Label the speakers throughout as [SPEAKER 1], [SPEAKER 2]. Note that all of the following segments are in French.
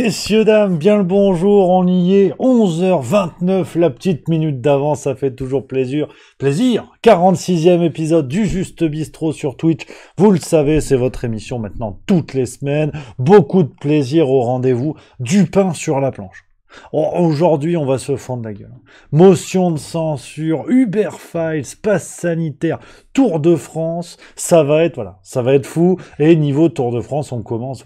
[SPEAKER 1] Messieurs, dames, bien le bonjour, on y est, 11h29, la petite minute d'avance, ça fait toujours plaisir. Plaisir, 46e épisode du Juste Bistrot sur Twitch, vous le savez, c'est votre émission maintenant toutes les semaines, beaucoup de plaisir au rendez-vous, du pain sur la planche. Aujourd'hui, on va se fendre la gueule. Motion de censure, Uber Files, passe sanitaire, Tour de France, ça va être fou. Et niveau Tour de France, on commence,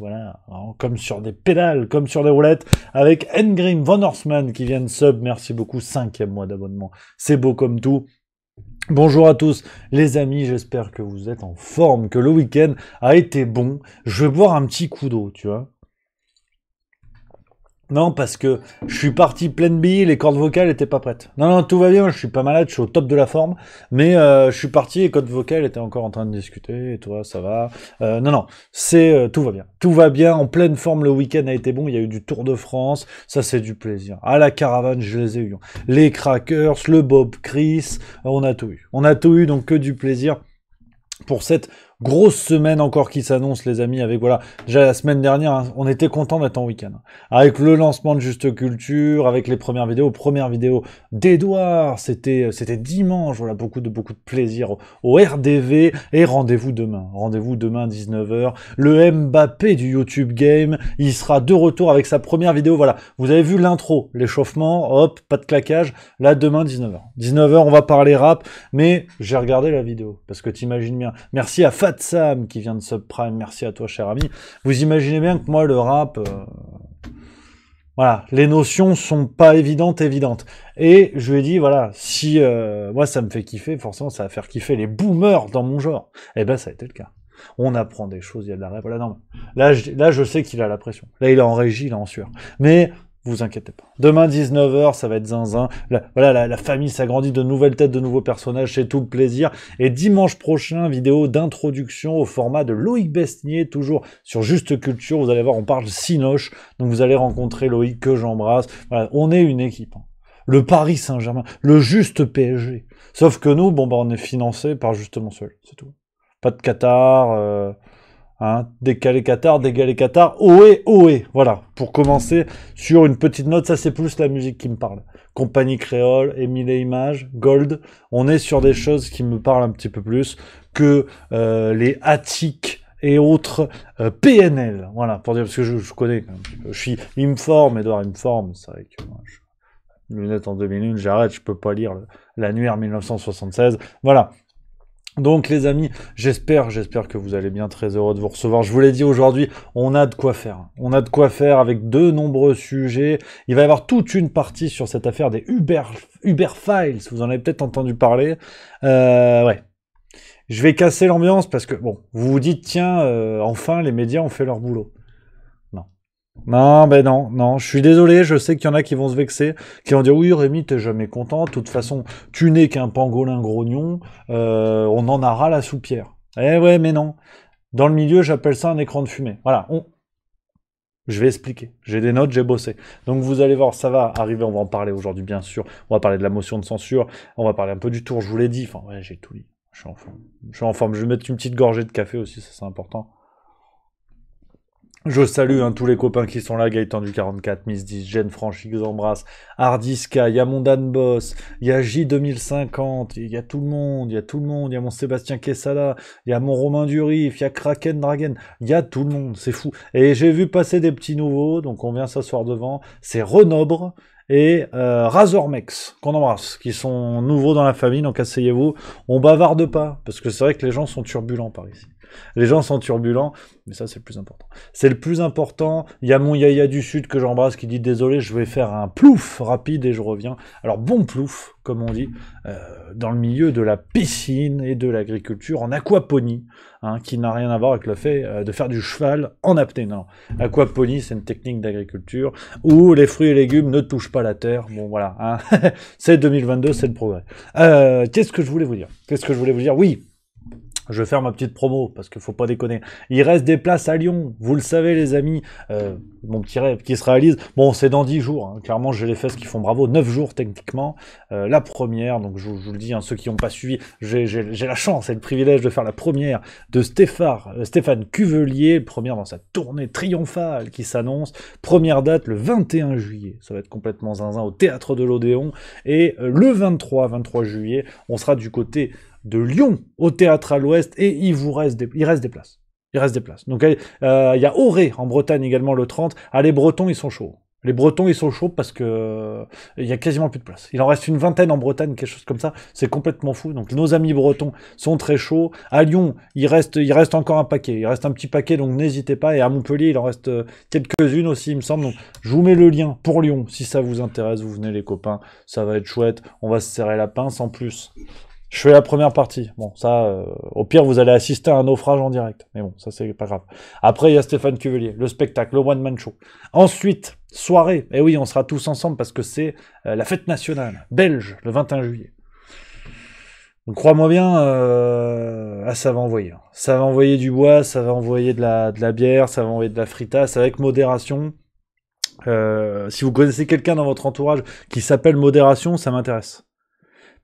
[SPEAKER 1] comme sur des pédales, comme sur des roulettes, avec Engrim Von Horseman qui vient de sub, merci beaucoup, 5e mois d'abonnement. C'est beau comme tout. Bonjour à tous les amis, j'espère que vous êtes en forme, que le week-end a été bon. Je vais boire un petit coup d'eau, tu vois. Non, parce que je suis parti pleine bille, les cordes vocales étaient pas prêtes. Non, tout va bien, je suis pas malade, je suis au top de la forme, mais je suis parti, les cordes vocales étaient encore en train de discuter, et toi, ça va. Tout va bien. Tout va bien, en pleine forme, le week-end a été bon, il y a eu du Tour de France, ça c'est du plaisir. À la caravane, je les ai eus. Les Crackers, le Bob Chris, on a tout eu. On a tout eu, donc que du plaisir pour cette grosse semaine encore qui s'annonce, les amis, avec déjà la semaine dernière, hein, on était content d'être en week-end. Avec le lancement de Juste Culture, avec les premières vidéos d'Edouard, c'était dimanche, beaucoup de plaisir au RDV, et rendez-vous demain 19h, le Mbappé du YouTube Game, il sera de retour avec sa première vidéo, vous avez vu l'intro, l'échauffement, hop, pas de claquage, là demain 19h, on va parler rap, mais j'ai regardé la vidéo, parce que t'imagines bien, merci à Fat Sam qui vient de subprime, merci à toi cher ami. Vous imaginez bien que moi le rap, les notions sont pas évidentes. Et je lui ai dit si moi ça me fait kiffer, forcément ça va faire kiffer les boomers dans mon genre. Et ben ça a été le cas. On apprend des choses, il y a de la rêve. Là je sais qu'il a la pression. Là il est en régie, il est en sueur. Mais vous inquiétez pas. Demain 19h, ça va être zinzin. La famille s'agrandit, de nouvelles têtes, de nouveaux personnages, c'est tout le plaisir. Et dimanche prochain, vidéo d'introduction au format de Loïc Besnier, toujours sur Juste Culture. Vous allez voir, on parle Cinoche. Donc vous allez rencontrer Loïc que j'embrasse. On est une équipe. Le Paris Saint-Germain, le Juste PSG. Sauf que nous, on est financé par justement seul, c'est tout. Pas de Qatar, décalé Qatar, ohé, pour commencer sur une petite note, ça c'est plus la musique qui me parle. Compagnie Créole, Émile et Images, Gold, on est sur des choses qui me parlent un petit peu plus que les Attic et autres PNL, pour dire, parce que je connais un petit peu, il me forme, Edouard, il me forme, c'est vrai que moi, lunettes en 2001, j'arrête, je peux pas lire l'annuaire 1976, Donc les amis, j'espère que vous allez bien, très heureux de vous recevoir. Je vous l'ai dit aujourd'hui, on a de quoi faire. On a de quoi faire avec de nombreux sujets. Il va y avoir toute une partie sur cette affaire des Uber Files, vous en avez peut-être entendu parler. Je vais casser l'ambiance parce que, vous vous dites, tiens, enfin les médias ont fait leur boulot. Non, je suis désolé, je sais qu'il y en a qui vont se vexer, qui vont dire oui Rémi t'es jamais content, de toute façon tu n'es qu'un pangolin grognon, on en a ras la soupière. Eh ouais mais non, dans le milieu j'appelle ça un écran de fumée, je vais expliquer, j'ai des notes, j'ai bossé. Donc vous allez voir, ça va arriver, on va en parler aujourd'hui bien sûr, on va parler de la motion de censure, on va parler un peu du tour, je vous l'ai dit, j'ai tout dit, je suis en forme, je vais mettre une petite gorgée de café aussi, ça c'est important. Je salue tous les copains qui sont là, Gaëtan du 44, Miss 10, Jeanne Franchi, que j'embrasse, Hardiska, il y a mon Dan Boss, il y a J2050, il y a tout le monde, il y a mon Sébastien Quesada, il y a mon Romain Durif, il y a Kraken Dragon, il y a tout le monde, c'est fou. Et j'ai vu passer des petits nouveaux, donc on vient s'asseoir devant, c'est Renobre et Razormex, qu'on embrasse, qui sont nouveaux dans la famille, donc asseyez-vous, on bavarde pas, parce que c'est vrai que les gens sont turbulents par ici. Les gens sont turbulents, mais ça c'est le plus important. C'est le plus important. Il y a mon Yaya du Sud que j'embrasse qui dit désolé, je vais faire un plouf rapide et je reviens. Alors bon plouf, comme on dit, dans le milieu de la piscine et de l'agriculture en aquaponie, qui n'a rien à voir avec le fait de faire du cheval en apnée. Non, aquaponie c'est une technique d'agriculture où les fruits et légumes ne touchent pas la terre. Bon voilà, c'est 2022, c'est le progrès. Qu'est-ce que je voulais vous dire Oui. Je vais faire ma petite promo, parce qu'il faut pas déconner. Il reste des places à Lyon, vous le savez les amis, mon petit rêve qui se réalise. Bon, c'est dans 10 jours, hein. Clairement j'ai les fesses qui font bravo, 9 jours techniquement. La première, donc je vous le dis, hein, ceux qui n'ont pas suivi, j'ai la chance et le privilège de faire la première de Stéphane Cuvelier, première dans sa tournée triomphale qui s'annonce. Première date le 21 juillet, ça va être complètement zinzin au Théâtre de l'Odéon. Et le 23 juillet, on sera du côté de Lyon au Théâtre à l'Ouest, et il reste des places. Il reste des places. Donc il y a Auray en Bretagne également le 30. Ah, les Bretons, ils sont chauds. Les Bretons, ils sont chauds parce que il y a quasiment plus de place. Il en reste une vingtaine en Bretagne, quelque chose comme ça. C'est complètement fou. Donc nos amis bretons sont très chauds. À Lyon, il reste encore un paquet. Il reste un petit paquet, donc n'hésitez pas. Et à Montpellier, il en reste quelques-unes aussi, il me semble. Donc je vous mets le lien pour Lyon. Si ça vous intéresse, vous venez les copains. Ça va être chouette. On va se serrer la pince en plus. Je fais la première partie. Bon, ça, au pire, vous allez assister à un naufrage en direct. Mais bon, ça, c'est pas grave. Après, il y a Stéphane Cuvelier, le spectacle, le one-man show. Ensuite, soirée. Eh oui, on sera tous ensemble parce que c'est la fête nationale belge, le 21 juillet. Donc, crois-moi bien, ça va envoyer. Ça va envoyer du bois, ça va envoyer de la bière, ça va envoyer de la fritasse avec modération. Si vous connaissez quelqu'un dans votre entourage qui s'appelle Modération, ça m'intéresse.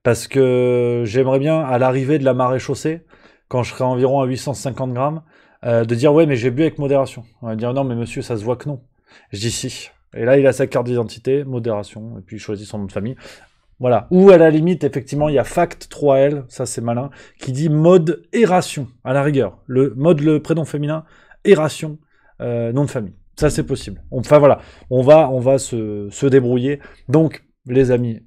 [SPEAKER 1] Parce que j'aimerais bien, à l'arrivée de la marée chaussée, quand je serai environ à 850 grammes, de dire « Ouais, mais j'ai bu avec modération ». On va dire « Non, mais monsieur, ça se voit que non ». Je dis « Si ». Et là, il a sa carte d'identité, modération, et puis il choisit son nom de famille. Voilà. Ou à la limite, effectivement, il y a Fact 3L, ça c'est malin, qui dit mode ération, à la rigueur. Le prénom féminin, ération, nom de famille. Ça c'est possible. Enfin voilà, on va se débrouiller. Donc, les amis,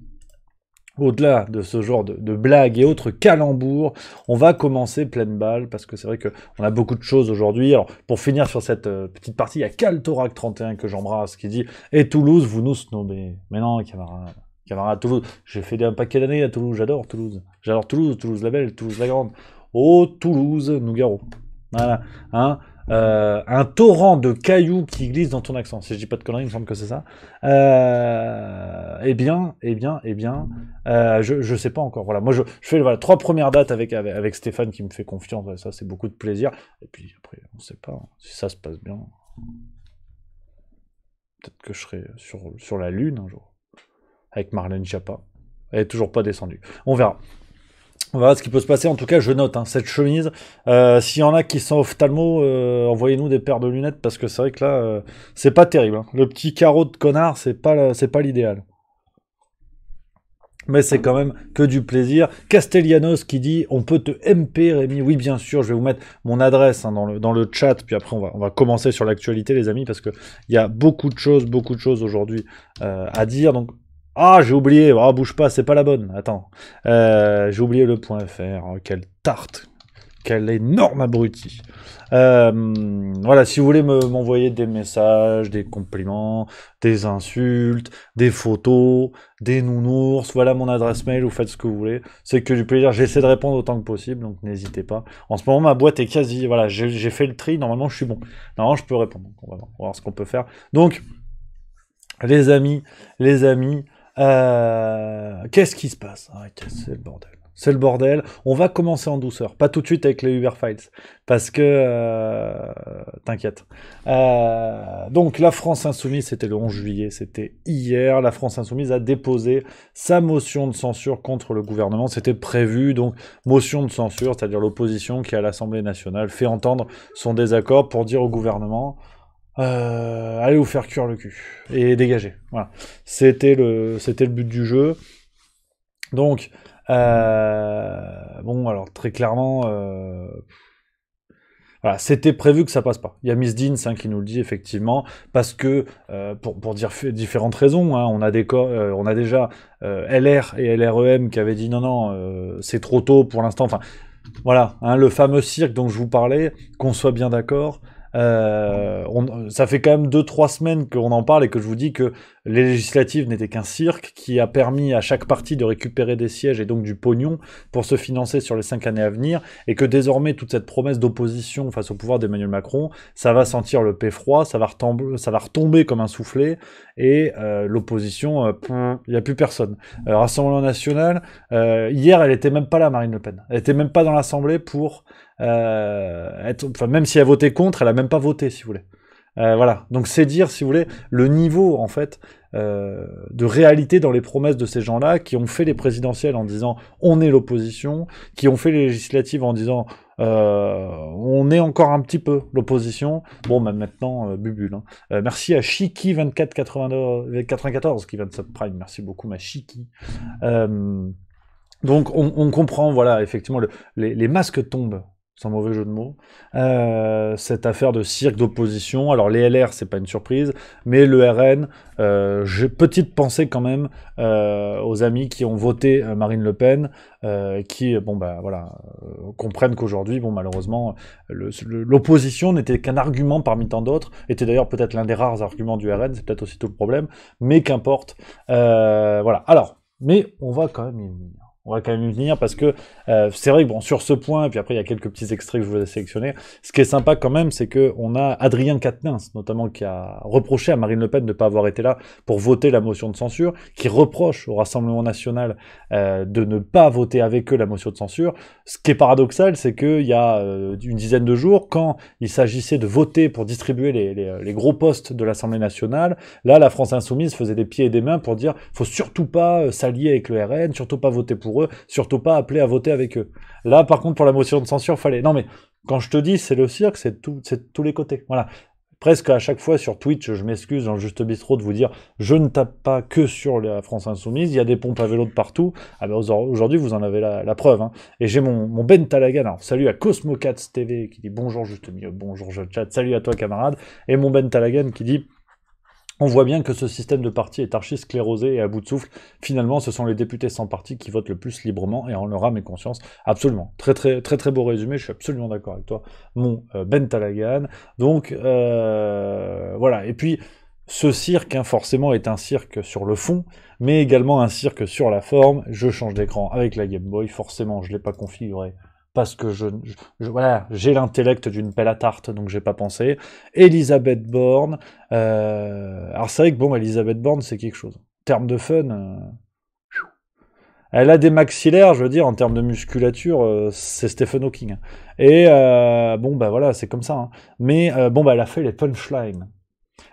[SPEAKER 1] au-delà de ce genre de blagues et autres calembours, on va commencer pleine balle, parce que c'est vrai qu'on a beaucoup de choses aujourd'hui. Alors, pour finir sur cette petite partie, il y a Caltorac31 que j'embrasse, qui dit « Et Toulouse, vous nous snobez ». Mais non, camarade, Toulouse. J'ai fait un paquet d'années à Toulouse, j'adore Toulouse. J'adore Toulouse, Toulouse la belle, Toulouse la grande. Oh, Toulouse, Nougaro. Voilà, hein. Un torrent de cailloux qui glisse dans ton accent. Si je dis pas de conneries, il me semble que c'est ça. Eh bien, je sais pas encore. Voilà, moi je fais 3 premières dates avec Stéphane qui me fait confiance. Ouais, ça c'est beaucoup de plaisir. Et puis après, on sait pas si ça se passe bien. Peut-être que je serai sur la Lune un jour avec Marlène Schiappa. Elle est toujours pas descendue. On verra. On verra ce qui peut se passer. En tout cas, je note cette chemise. S'il y en a qui sont ophtalmo, envoyez-nous des paires de lunettes parce que c'est vrai que là, c'est pas terrible. Hein. Le petit carreau de connard, c'est pas l'idéal. Mais c'est quand même que du plaisir. Castellanos qui dit « On peut te MP, Rémi ?» Oui, bien sûr, je vais vous mettre mon adresse dans le chat, puis après on va commencer sur l'actualité, les amis, parce qu'il y a beaucoup de choses aujourd'hui à dire. Donc, j'ai oublié, bouge pas, c'est pas la bonne, attends. J'ai oublié le .fr, quelle tarte, quel énorme abruti. Voilà, si vous voulez m'envoyer des messages, des compliments, des insultes, des photos, des nounours, voilà mon adresse mail, vous faites ce que vous voulez. C'est que du plaisir, j'essaie de répondre autant que possible, donc n'hésitez pas. En ce moment, ma boîte est quasi, voilà, j'ai fait le tri, normalement je suis bon. Normalement je peux répondre, donc on va voir ce qu'on peut faire. Donc, les amis, qu'est-ce qui se passe? C'est le bordel. C'est le bordel. On va commencer en douceur. Pas tout de suite avec les Uber Files. Parce que... t'inquiète. Donc, la France Insoumise, c'était le 11 juillet. C'était hier. La France Insoumise a déposé sa motion de censure contre le gouvernement. C'était prévu. Donc, motion de censure, c'est-à-dire l'opposition qui, à l'Assemblée nationale, fait entendre son désaccord pour dire au gouvernement... allez vous faire cuire le cul et dégager. Voilà. C'était le but du jeu. Donc, bon, alors très clairement, voilà, c'était prévu que ça passe pas. Il y a Miss Deans qui nous le dit effectivement, parce que pour dire différentes raisons, hein, on a déjà LR et LREM qui avaient dit non, c'est trop tôt pour l'instant. Enfin, voilà, hein, le fameux cirque dont je vous parlais, qu'on soit bien d'accord. Ça fait quand même 2-3 semaines qu'on en parle et que je vous dis que les législatives n'étaient qu'un cirque qui a permis à chaque parti de récupérer des sièges et donc du pognon pour se financer sur les 5 années à venir, et que désormais toute cette promesse d'opposition face au pouvoir d'Emmanuel Macron, ça va sentir le paix froid, ça va retomber comme un soufflet, et l'opposition, il n'y a plus personne. Rassemblement National, hier elle était même pas là, Marine Le Pen. Elle était même pas dans l'Assemblée pour enfin, même si elle votait contre, elle a même pas voté, si vous voulez. Voilà, donc c'est dire, si vous voulez, le niveau, en fait, de réalité dans les promesses de ces gens-là, qui ont fait les présidentielles en disant « on est l'opposition », qui ont fait les législatives en disant « on est encore un petit peu l'opposition ». Bon, bah maintenant, bubule. Hein. Merci à Chiki2494 qui vient de subprime, merci beaucoup ma Chiki. Donc on comprend, voilà, effectivement, les masques tombent, sans mauvais jeu de mots. Cette affaire de cirque d'opposition, alors les LR, c'est pas une surprise, mais le RN, j'ai petite pensée quand même aux amis qui ont voté Marine Le Pen, qui, bon bah voilà, comprennent qu'aujourd'hui, bon malheureusement, l'opposition n'était qu'un argument parmi tant d'autres, était d'ailleurs peut-être l'un des rares arguments du RN, c'est peut-être aussi tout le problème, mais qu'importe. Voilà, alors, mais on va quand même y venir. On va quand même y venir parce que c'est vrai que bon, sur ce point, et puis après il y a quelques petits extraits que je vous ai sélectionnés, ce qui est sympa quand même, c'est que on a Adrien Quatennens, notamment, qui a reproché à Marine Le Pen de ne pas avoir été là pour voter la motion de censure, qui reproche au Rassemblement National de ne pas voter avec eux la motion de censure. Ce qui est paradoxal, c'est qu'il y a une dizaine de jours, quand il s'agissait de voter pour distribuer les gros postes de l'Assemblée nationale, là la France Insoumise faisait des pieds et des mains pour dire faut surtout pas s'allier avec le RN, surtout pas voter pour eux, surtout pas appeler à voter avec eux. Là, par contre, pour la motion de censure, fallait... Non, mais quand je te dis c'est le cirque, c'est de tous les côtés. Voilà. Presque à chaque fois sur Twitch, je m'excuse dans le Juste Bistrot de vous dire je ne tape pas que sur la France Insoumise, il y a des pompes à vélo de partout. Ah ben aujourd'hui, vous en avez la preuve. Hein. Et j'ai mon Ben Talagan, alors salut à CosmoCats TV qui dit bonjour Juste Milieu, bonjour je chat, salut à toi camarade. Et mon Ben Talagan qui dit on voit bien que ce système de parti est archi sclérosé et à bout de souffle. Finalement, ce sont les députés sans parti qui votent le plus librement et en leur âme et conscience. Absolument. Très beau résumé. Je suis absolument d'accord avec toi, mon Ben Talagan. Donc, voilà. Et puis, ce cirque, hein, forcément, est un cirque sur le fond, mais également un cirque sur la forme. Je change d'écran avec la Game Boy. Forcément, je ne l'ai pas configuré. Parce que voilà, j'ai l'intellect d'une pelle à tarte, donc j'ai pas pensé. Elisabeth Borne. Alors c'est vrai que bon, Elisabeth Borne, c'est quelque chose. En termes de fun, elle a des maxillaires, je veux dire, en termes de musculature, c'est Stephen Hawking. Et bon, bah voilà, c'est comme ça. Hein. Mais bon, bah elle a fait les punchlines.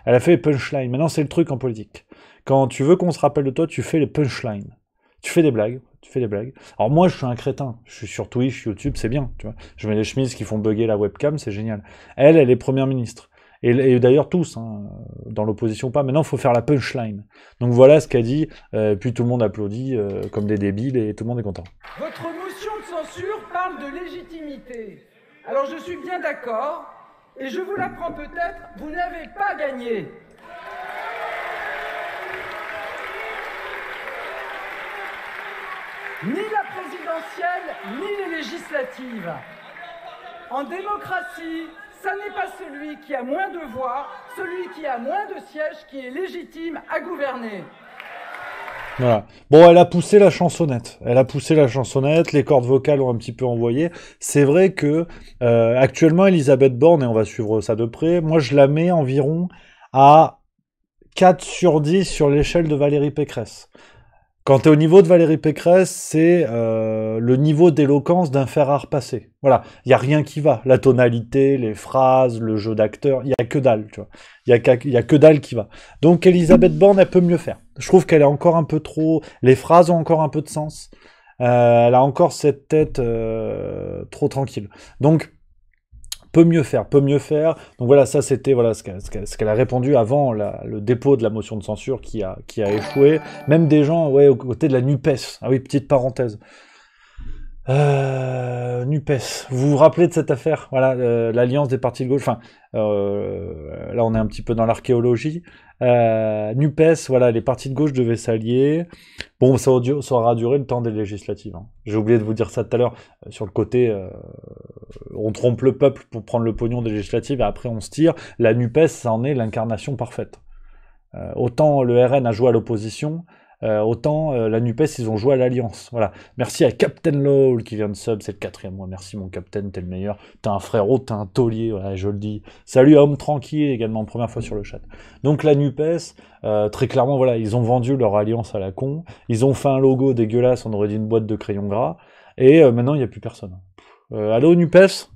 [SPEAKER 1] Elle a fait les punchlines. Maintenant, c'est le truc en politique. Quand tu veux qu'on se rappelle de toi, tu fais les punchlines. Tu fais des blagues. Alors moi, je suis un crétin. Je suis sur Twitch, YouTube, c'est bien, tu vois. Je mets les chemises qui font bugger la webcam, c'est génial. Elle est première ministre. Et d'ailleurs tous, hein, dans l'opposition ou pas. Maintenant, il faut faire la punchline. Donc voilà ce qu'a dit, puis tout le monde applaudit comme des débiles et tout le monde est content.
[SPEAKER 2] Votre motion de censure parle de légitimité. Alors je suis bien d'accord, et je vous l'apprends peut-être, vous n'avez pas gagné. Ni la présidentielle, ni les législatives. En démocratie, ça n'est pas celui qui a moins de voix, celui qui a moins de sièges qui est légitime à gouverner.
[SPEAKER 1] Voilà. Bon, elle a poussé la chansonnette. Les cordes vocales ont un petit peu envoyé. C'est vrai que actuellement, Elisabeth Borne, et on va suivre ça de près, moi je la mets environ à 4 sur 10 sur l'échelle de Valérie Pécresse. Quand tu es au niveau de Valérie Pécresse, c'est le niveau d'éloquence d'un fer à repasser. Voilà, il n'y a rien qui va. La tonalité, les phrases, le jeu d'acteur, il n'y a que dalle, tu vois. Il y a que dalle qui va. Donc Elisabeth Borne, elle peut mieux faire. Je trouve qu'elle est encore un peu trop... Les phrases ont encore un peu de sens. Elle a encore cette tête trop tranquille. Donc... peut mieux faire. Donc voilà, ça c'était voilà ce qu'elle a répondu avant le dépôt de la motion de censure qui a échoué. Même des gens, ouais, aux côtés de la NUPES. Ah oui, petite parenthèse. NUPES. Vous vous rappelez de cette affaire? Voilà, l'alliance des partis de gauche. Enfin, là, on est un petit peu dans l'archéologie. NUPES, voilà, les partis de gauche devaient s'allier. Bon, ça aura duré le temps des législatives. Hein. J'ai oublié de vous dire ça tout à l'heure. Sur le côté, on trompe le peuple pour prendre le pognon des législatives et après on se tire. La NUPES, ça en est l'incarnation parfaite. Autant le RN a joué à l'opposition, autant la NUPES, ils ont joué à l'Alliance. Voilà. Merci à Captain Lowell qui vient de sub, c'est le 4e mois. Merci mon Captain, t'es le meilleur. T'es un frérot, t'es un taulier, voilà, je le dis. Salut à Homme Tranquille également, première fois sur le chat. Donc la NUPES, très clairement, voilà, ils ont vendu leur alliance à la con. Ils ont fait un logo dégueulasse, on aurait dit une boîte de crayons gras. Et maintenant, il n'y a plus personne. Allô NUPES?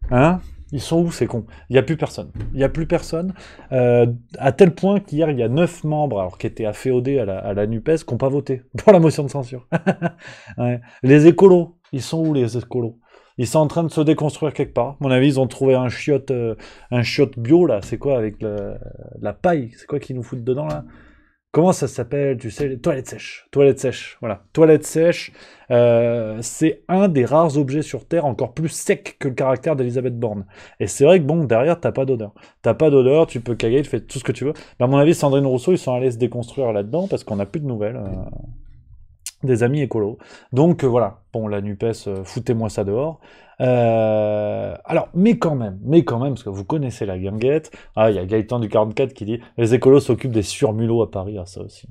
[SPEAKER 1] Hein? Ils sont où ces cons? Il n'y a plus personne. Il n'y a plus personne. À tel point qu'hier, il y a 9 membres, alors qui étaient afféodés à la NUPES, qui n'ont pas voté pour la motion de censure. Ouais. Les écolos, ils sont où les écolos? Ils sont en train de se déconstruire quelque part. À mon avis, ils ont trouvé un chiotte bio, là. C'est quoi avec la paille? C'est quoi qu'ils nous foutent dedans, là? Comment ça s'appelle? Tu sais, les toilettes sèches. Toilettes sèches, voilà. Toilettes sèches, c'est un des rares objets sur Terre encore plus sec que le caractère d'Elisabeth Borne. Et c'est vrai que bon, derrière, t'as pas d'odeur. T'as pas d'odeur, tu peux caguer, tu fais tout ce que tu veux. Mais à mon avis, Sandrine Rousseau, ils sont allés se déconstruire là-dedans parce qu'on n'a plus de nouvelles. Des amis écolos. Donc voilà, bon, la NUPES, foutez-moi ça dehors. Alors, mais quand même, parce que vous connaissez la guinguette. Ah, il y a Gaëtan du 44 qui dit « Les écolos s'occupent des surmulots à Paris », ah ça aussi.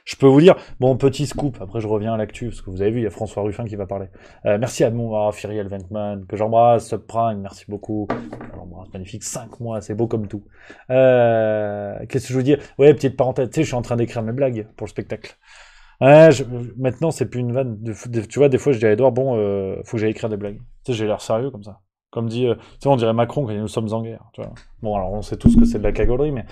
[SPEAKER 1] Je peux vous dire, bon, petit scoop, après je reviens à l'actu, parce que vous avez vu, il y a François Ruffin qui va parler. Merci à mon Firiel Ventman, que j'embrasse, Subprime, merci beaucoup. J'embrasse, magnifique, 5 mois, c'est beau comme tout. Qu'est-ce que je veux dire? Ouais, petite parenthèse, tu sais, je suis en train d'écrire mes blagues pour le spectacle. Ouais, maintenant c'est plus une vanne. Tu vois, des fois je dis à Edouard, bon, faut que j'aille écrire des blagues. Tu sais, j'ai l'air sérieux comme ça. Comme dit, tu sais, on dirait Macron quand nous sommes en guerre. Tu vois. Bon, alors on sait tous que c'est de la cagolerie, mais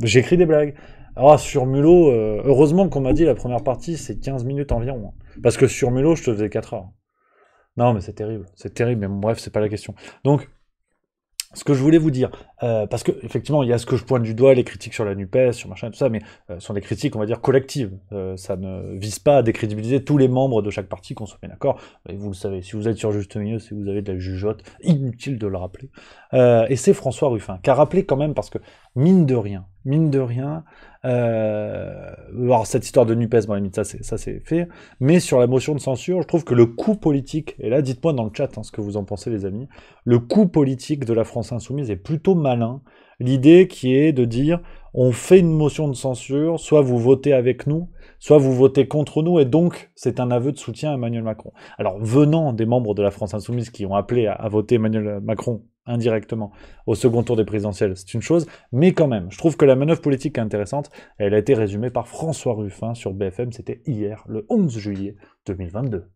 [SPEAKER 1] j'écris des blagues. Alors sur Mulot, heureusement qu'on m'a dit la première partie, c'est 15 minutes environ. Hein. Parce que sur Mulot, je te faisais 4 heures. Non, mais c'est terrible, mais bon, bref, c'est pas la question. Donc, ce que je voulais vous dire, parce que effectivement, il y a ce que je pointe du doigt, les critiques sur la NUPES, sur machin, tout ça, mais ce sont des critiques, on va dire, collectives. Ça ne vise pas à décrédibiliser tous les membres de chaque parti, qu'on soit bien d'accord. Et vous le savez, si vous êtes sur Juste Milieu, si vous avez de la jugeote, inutile de le rappeler. Et c'est François Ruffin, qui a rappelé quand même, parce que, mine de rien, alors cette histoire de NUPES, bon, à la limite, ça c'est fait, mais sur la motion de censure, je trouve que le coup politique, et là dites-moi dans le chat ce que vous en pensez les amis, le coup politique de la France Insoumise est plutôt malin, l'idée qui est de dire on fait une motion de censure, soit vous votez avec nous, soit vous votez contre nous, et donc c'est un aveu de soutien à Emmanuel Macron. Alors venant des membres de la France Insoumise qui ont appelé à voter Emmanuel Macron indirectement au second tour des présidentielles, c'est une chose, mais quand même, je trouve que la manœuvre politique est intéressante, elle a été résumée par François Ruffin sur BFM, c'était hier, le 11 juillet 2022.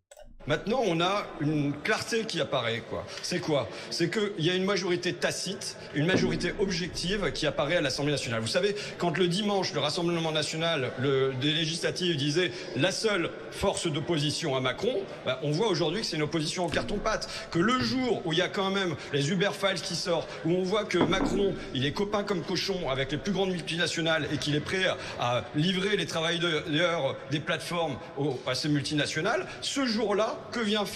[SPEAKER 3] Maintenant, on a une clarté qui apparaît, quoi. C'est quoi? C'est qu'il y a une majorité tacite, une majorité objective qui apparaît à l'Assemblée nationale. Vous savez, quand le dimanche, le Rassemblement national, des législatives disait la seule force d'opposition à Macron, bah, on voit aujourd'hui que c'est une opposition en carton-pâte. Que le jour où il y a quand même les Uber Files qui sortent, où on voit que Macron, il est copain comme cochon avec les plus grandes multinationales et qu'il est prêt à livrer les travailleurs des plateformes à ces multinationales, ce jour-là, que viennent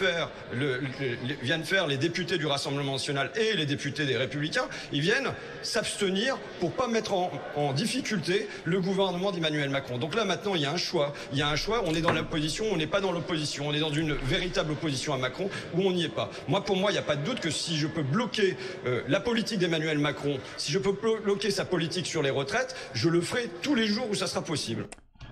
[SPEAKER 3] faire les députés du Rassemblement national et les députés des Républicains? Ils viennent s'abstenir pour pas mettre en difficulté le gouvernement d'Emmanuel Macron. Donc là, maintenant, il y a un choix. On est dans l'opposition, on n'est pas dans l'opposition. On est dans une véritable opposition à Macron ou on n'y est pas. Pour moi, il n'y a pas de doute que si je peux bloquer la politique d'Emmanuel Macron, si je peux bloquer sa politique sur les retraites, je le ferai tous les jours où ça sera possible.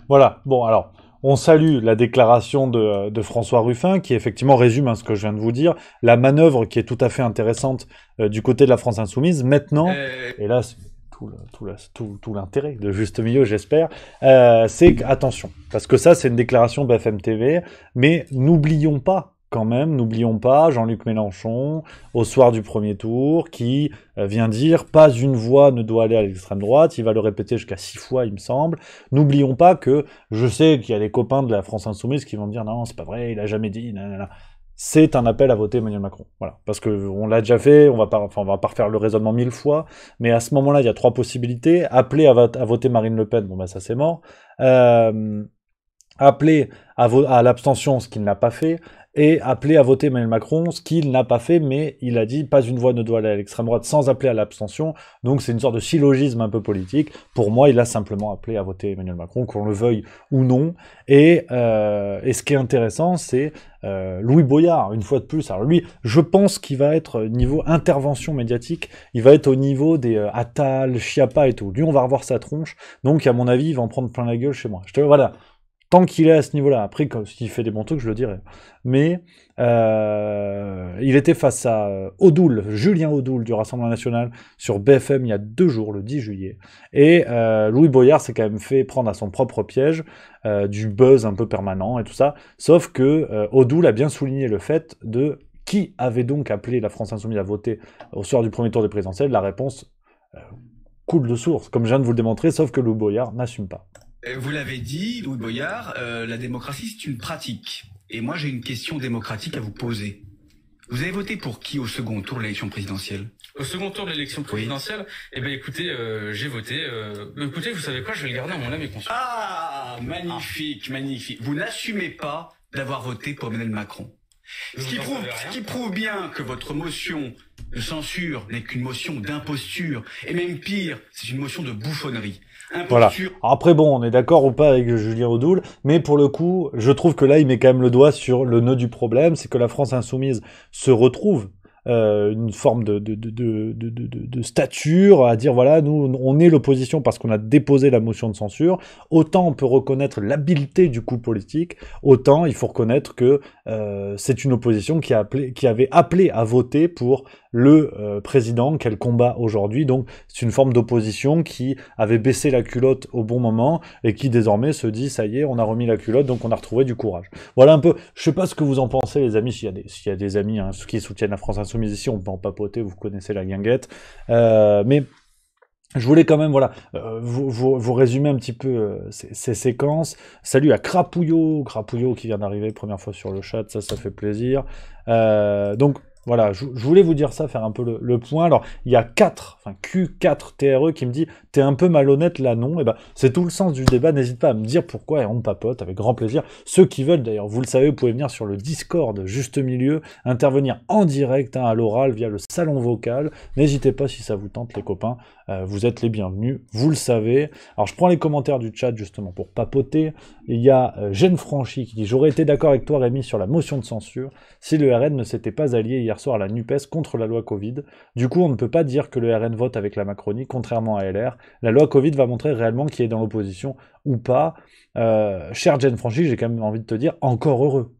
[SPEAKER 1] Voilà. Bon, alors... On salue la déclaration de François Ruffin, qui effectivement résume ce que je viens de vous dire, la manœuvre qui est tout à fait intéressante du côté de la France Insoumise. Maintenant, et là c'est tout l'intérêt de Juste Milieu, j'espère, c'est attention, parce que ça c'est une déclaration de BFM TV, mais n'oublions pas Jean-Luc Mélenchon, au soir du premier tour, qui vient dire « Pas une voix ne doit aller à l'extrême droite », il va le répéter jusqu'à 6 fois, il me semble. N'oublions pas que, je sais qu'il y a des copains de la France Insoumise qui vont dire « Non, c'est pas vrai, il a jamais dit, nanana ». C'est un appel à voter Emmanuel Macron. Voilà. Parce que on l'a déjà fait, on va pas refaire le raisonnement 1000 fois, mais à ce moment-là, il y a 3 possibilités. Appeler à voter Marine Le Pen, bon bah ça c'est mort. appeler à l'abstention, ce qu'il n'a pas fait, et appeler à voter Emmanuel Macron, ce qu'il n'a pas fait, mais il a dit pas une voix ne doit aller à l'extrême droite sans appeler à l'abstention. Donc c'est une sorte de syllogisme un peu politique. Pour moi, il a simplement appelé à voter Emmanuel Macron, qu'on le veuille ou non. Et ce qui est intéressant, c'est Louis Boyard, une fois de plus. Alors lui, je pense qu'il va être niveau intervention médiatique, il va être au niveau des Attal, Chiappa et tout. Lui, on va revoir sa tronche. Donc à mon avis, il va en prendre plein la gueule chez moi. Voilà. Tant qu'il est à ce niveau-là, après, s'il fait des bons trucs, je le dirai. Mais il était face à Julien Audoul du Rassemblement National sur BFM il y a 2 jours, le 10 juillet. Et Louis Boyard s'est quand même fait prendre à son propre piège, du buzz un peu permanent et tout ça. Sauf que Audoul a bien souligné le fait de qui avait donc appelé la France Insoumise à voter au soir du premier tour des présidentielles. La réponse coule de source, comme je viens de vous le démontrer, sauf que Louis Boyard n'assume pas.
[SPEAKER 4] Vous l'avez dit, Louis Boyard, la démocratie c'est une pratique. Et moi j'ai une question démocratique à vous poser. Vous avez voté pour qui au second tour de l'élection présidentielle?
[SPEAKER 5] Au second tour de l'élection présidentielle, eh ben écoutez, j'ai voté. Écoutez, vous savez quoi, je vais le garder à mon âme et conscience.
[SPEAKER 4] Ah, magnifique, magnifique. Vous n'assumez pas d'avoir voté pour Emmanuel Macron. Ce qui prouve bien que votre motion de censure n'est qu'une motion d'imposture. Et même pire, c'est une motion de bouffonnerie.
[SPEAKER 1] Voilà. Après, bon, on est d'accord ou pas avec Julien Audoul, mais pour le coup, je trouve que là, il met quand même le doigt sur le nœud du problème, c'est que la France insoumise se retrouve une forme de stature, à dire voilà, nous on est l'opposition parce qu'on a déposé la motion de censure. Autant on peut reconnaître l'habileté du coup politique, autant il faut reconnaître que c'est une opposition qui avait appelé à voter pour le président qu'elle combat aujourd'hui. Donc c'est une forme d'opposition qui avait baissé la culotte au bon moment et qui désormais se dit ça y est, on a remis la culotte, donc on a retrouvé du courage. Voilà un peu. Je sais pas ce que vous en pensez, les amis, s'il y a des amis qui soutiennent la France Insoumise ici, on peut en papoter, vous connaissez la guinguette. Mais je voulais quand même, voilà, vous résumer un petit peu ces séquences. Salut à Crapouillot qui vient d'arriver, première fois sur le chat, ça fait plaisir. Donc, voilà, je voulais vous dire ça, faire un peu le point. Alors, il y a Q4 TRE qui me dit « T'es un peu malhonnête là, non ?» Eh ben, c'est tout le sens du débat, n'hésite pas à me dire pourquoi et on papote avec grand plaisir. Ceux qui veulent, d'ailleurs, vous le savez, vous pouvez venir sur le Discord Juste Milieu, intervenir en direct à l'oral via le salon vocal. N'hésitez pas si ça vous tente, les copains, vous êtes les bienvenus, vous le savez. Alors, je prends les commentaires du chat, justement, pour papoter. Il y a Jeanne Franchi qui dit « J'aurais été d'accord avec toi, Rémi, sur la motion de censure si le RN ne s'était pas allié hier soir à la NUPES contre la loi Covid. Du coup, on ne peut pas dire que le RN vote avec la Macronie, contrairement à LR. La loi Covid va montrer réellement qui est dans l'opposition ou pas. » Cher Jeanne Franchi, j'ai quand même envie de te dire, encore heureux.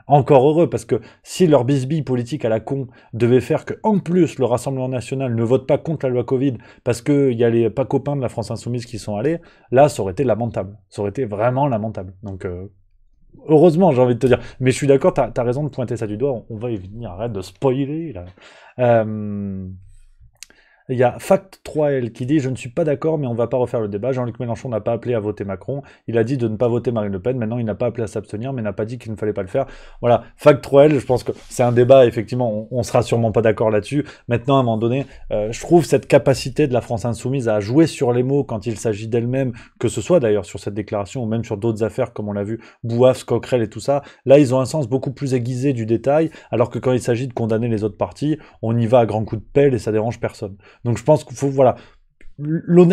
[SPEAKER 1] Encore heureux, parce que si leur bisbille politique à la con devait faire que, en plus, le Rassemblement National ne vote pas contre la loi Covid, parce qu'il y a les pas copains de la France Insoumise qui sont allés, là, ça aurait été lamentable. Ça aurait été vraiment lamentable. Donc, heureusement, j'ai envie de te dire. Mais je suis d'accord, t'as raison de pointer ça du doigt, on va y venir, arrête de spoiler, là. Il y a Fact3L qui dit « Je ne suis pas d'accord, mais on va pas refaire le débat. Jean-Luc Mélenchon n'a pas appelé à voter Macron. Il a dit de ne pas voter Marine Le Pen. Maintenant, il n'a pas appelé à s'abstenir, mais n'a pas dit qu'il ne fallait pas le faire. » Voilà, Fact3L, je pense que c'est un débat, effectivement, on sera sûrement pas d'accord là-dessus. Maintenant, à un moment donné, je trouve cette capacité de la France Insoumise à jouer sur les mots quand il s'agit d'elle-même, que ce soit d'ailleurs sur cette déclaration, ou même sur d'autres affaires, comme on l'a vu, Bouaf, Coquerel et tout ça. Là, ils ont un sens beaucoup plus aiguisé du détail, alors que quand il s'agit de condamner les autres partis, on y va à grands coups de pelle et ça dérange personne. Donc je pense qu'il faut, voilà,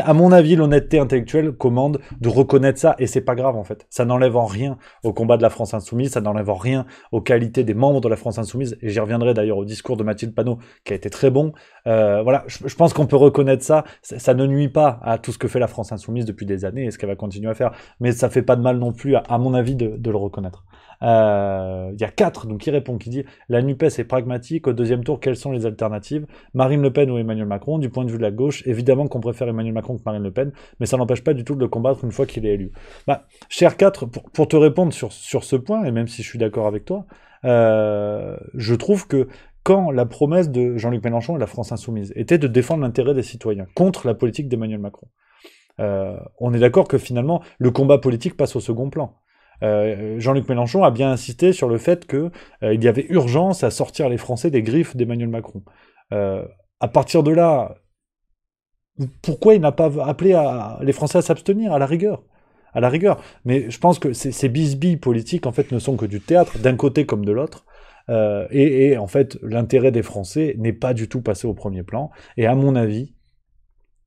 [SPEAKER 1] à mon avis, l'honnêteté intellectuelle commande de reconnaître ça, et c'est pas grave en fait. Ça n'enlève en rien au combat de la France Insoumise, ça n'enlève en rien aux qualités des membres de la France Insoumise, et j'y reviendrai d'ailleurs au discours de Mathilde Panot, qui a été très bon. Voilà, je pense qu'on peut reconnaître ça, ça ne nuit pas à tout ce que fait la France Insoumise depuis des années, et ce qu'elle va continuer à faire, mais ça fait pas de mal non plus, à mon avis, de le reconnaître. Il y a 4, donc qui répond, qui dit « La NUPES est pragmatique, au deuxième tour, quelles sont les alternatives? Marine Le Pen ou Emmanuel Macron? Du point de vue de la gauche, évidemment qu'on préfère Emmanuel Macron que Marine Le Pen, mais ça n'empêche pas du tout de le combattre une fois qu'il est élu. » Bah, cher 4, pour te répondre sur ce point, et même si je suis d'accord avec toi, je trouve que quand la promesse de Jean-Luc Mélenchon et la France Insoumise était de défendre l'intérêt des citoyens contre la politique d'Emmanuel Macron, on est d'accord que finalement, le combat politique passe au second plan. Jean-Luc Mélenchon a bien insisté sur le fait qu'il y avait urgence à sortir les Français des griffes d'Emmanuel Macron. À partir de là, pourquoi il n'a pas appelé les Français à s'abstenir, à la rigueur? à la rigueur. Mais je pense que ces bisbilles politiques, en fait, ne sont que du théâtre, d'un côté comme de l'autre. Et en fait, l'intérêt des Français n'est pas du tout passé au premier plan. Et à mon avis,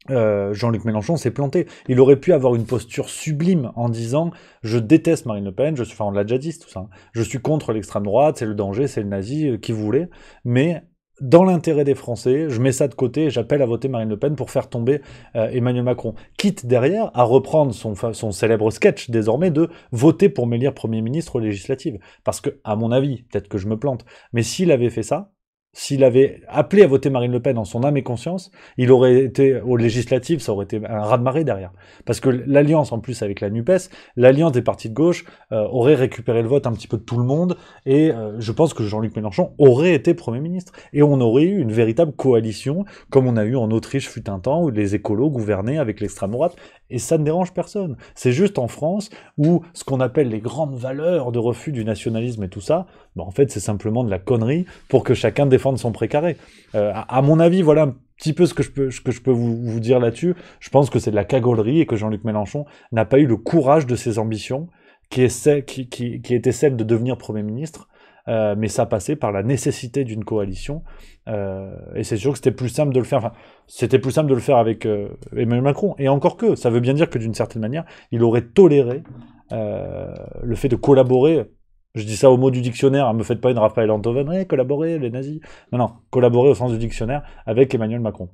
[SPEAKER 1] Jean-Luc Mélenchon s'est planté. Il aurait pu avoir une posture sublime en disant « Je déteste Marine Le Pen, enfin on l'a déjà dit tout ça, hein. Je suis contre l'extrême droite, c'est le danger, c'est le nazi, qui vous voulez, mais dans l'intérêt des Français, je mets ça de côté et j'appelle à voter Marine Le Pen pour faire tomber Emmanuel Macron. » Quitte derrière à reprendre son célèbre sketch désormais de voter pour m'élire Premier ministre aux législatives. Parce que, à mon avis, peut-être que je me plante, mais s'il avait fait ça, s'il avait appelé à voter Marine Le Pen en son âme et conscience, il aurait été aux législatives, ça aurait été un raz-de-marée derrière. Parce que l'alliance, en plus, avec la NUPES, l'alliance des partis de gauche aurait récupéré le vote un petit peu de tout le monde, et je pense que Jean-Luc Mélenchon aurait été Premier ministre. Et on aurait eu une véritable coalition, comme on a eu en Autriche fut un temps, où les écolos gouvernaient avec l'extrême droite, et ça ne dérange personne. C'est juste en France, où ce qu'on appelle les grandes valeurs de refus du nationalisme et tout ça, ben en fait c'est simplement de la connerie pour que chacun défende son précaré. À mon avis, voilà un petit peu ce que je peux vous dire là-dessus. Je pense que c'est de la cagolerie et que Jean-Luc Mélenchon n'a pas eu le courage de ses ambitions, qui était celle de devenir Premier ministre, mais ça passait par la nécessité d'une coalition, et c'est sûr que c'était plus simple de le faire, enfin, c'était plus simple de le faire avec Emmanuel Macron, et encore que, ça veut bien dire que d'une certaine manière, il aurait toléré le fait de collaborer, je dis ça au mot du dictionnaire, hein, me faites pas une Raphaël Antoven, collaborer, les nazis, non, collaborer au sens du dictionnaire avec Emmanuel Macron.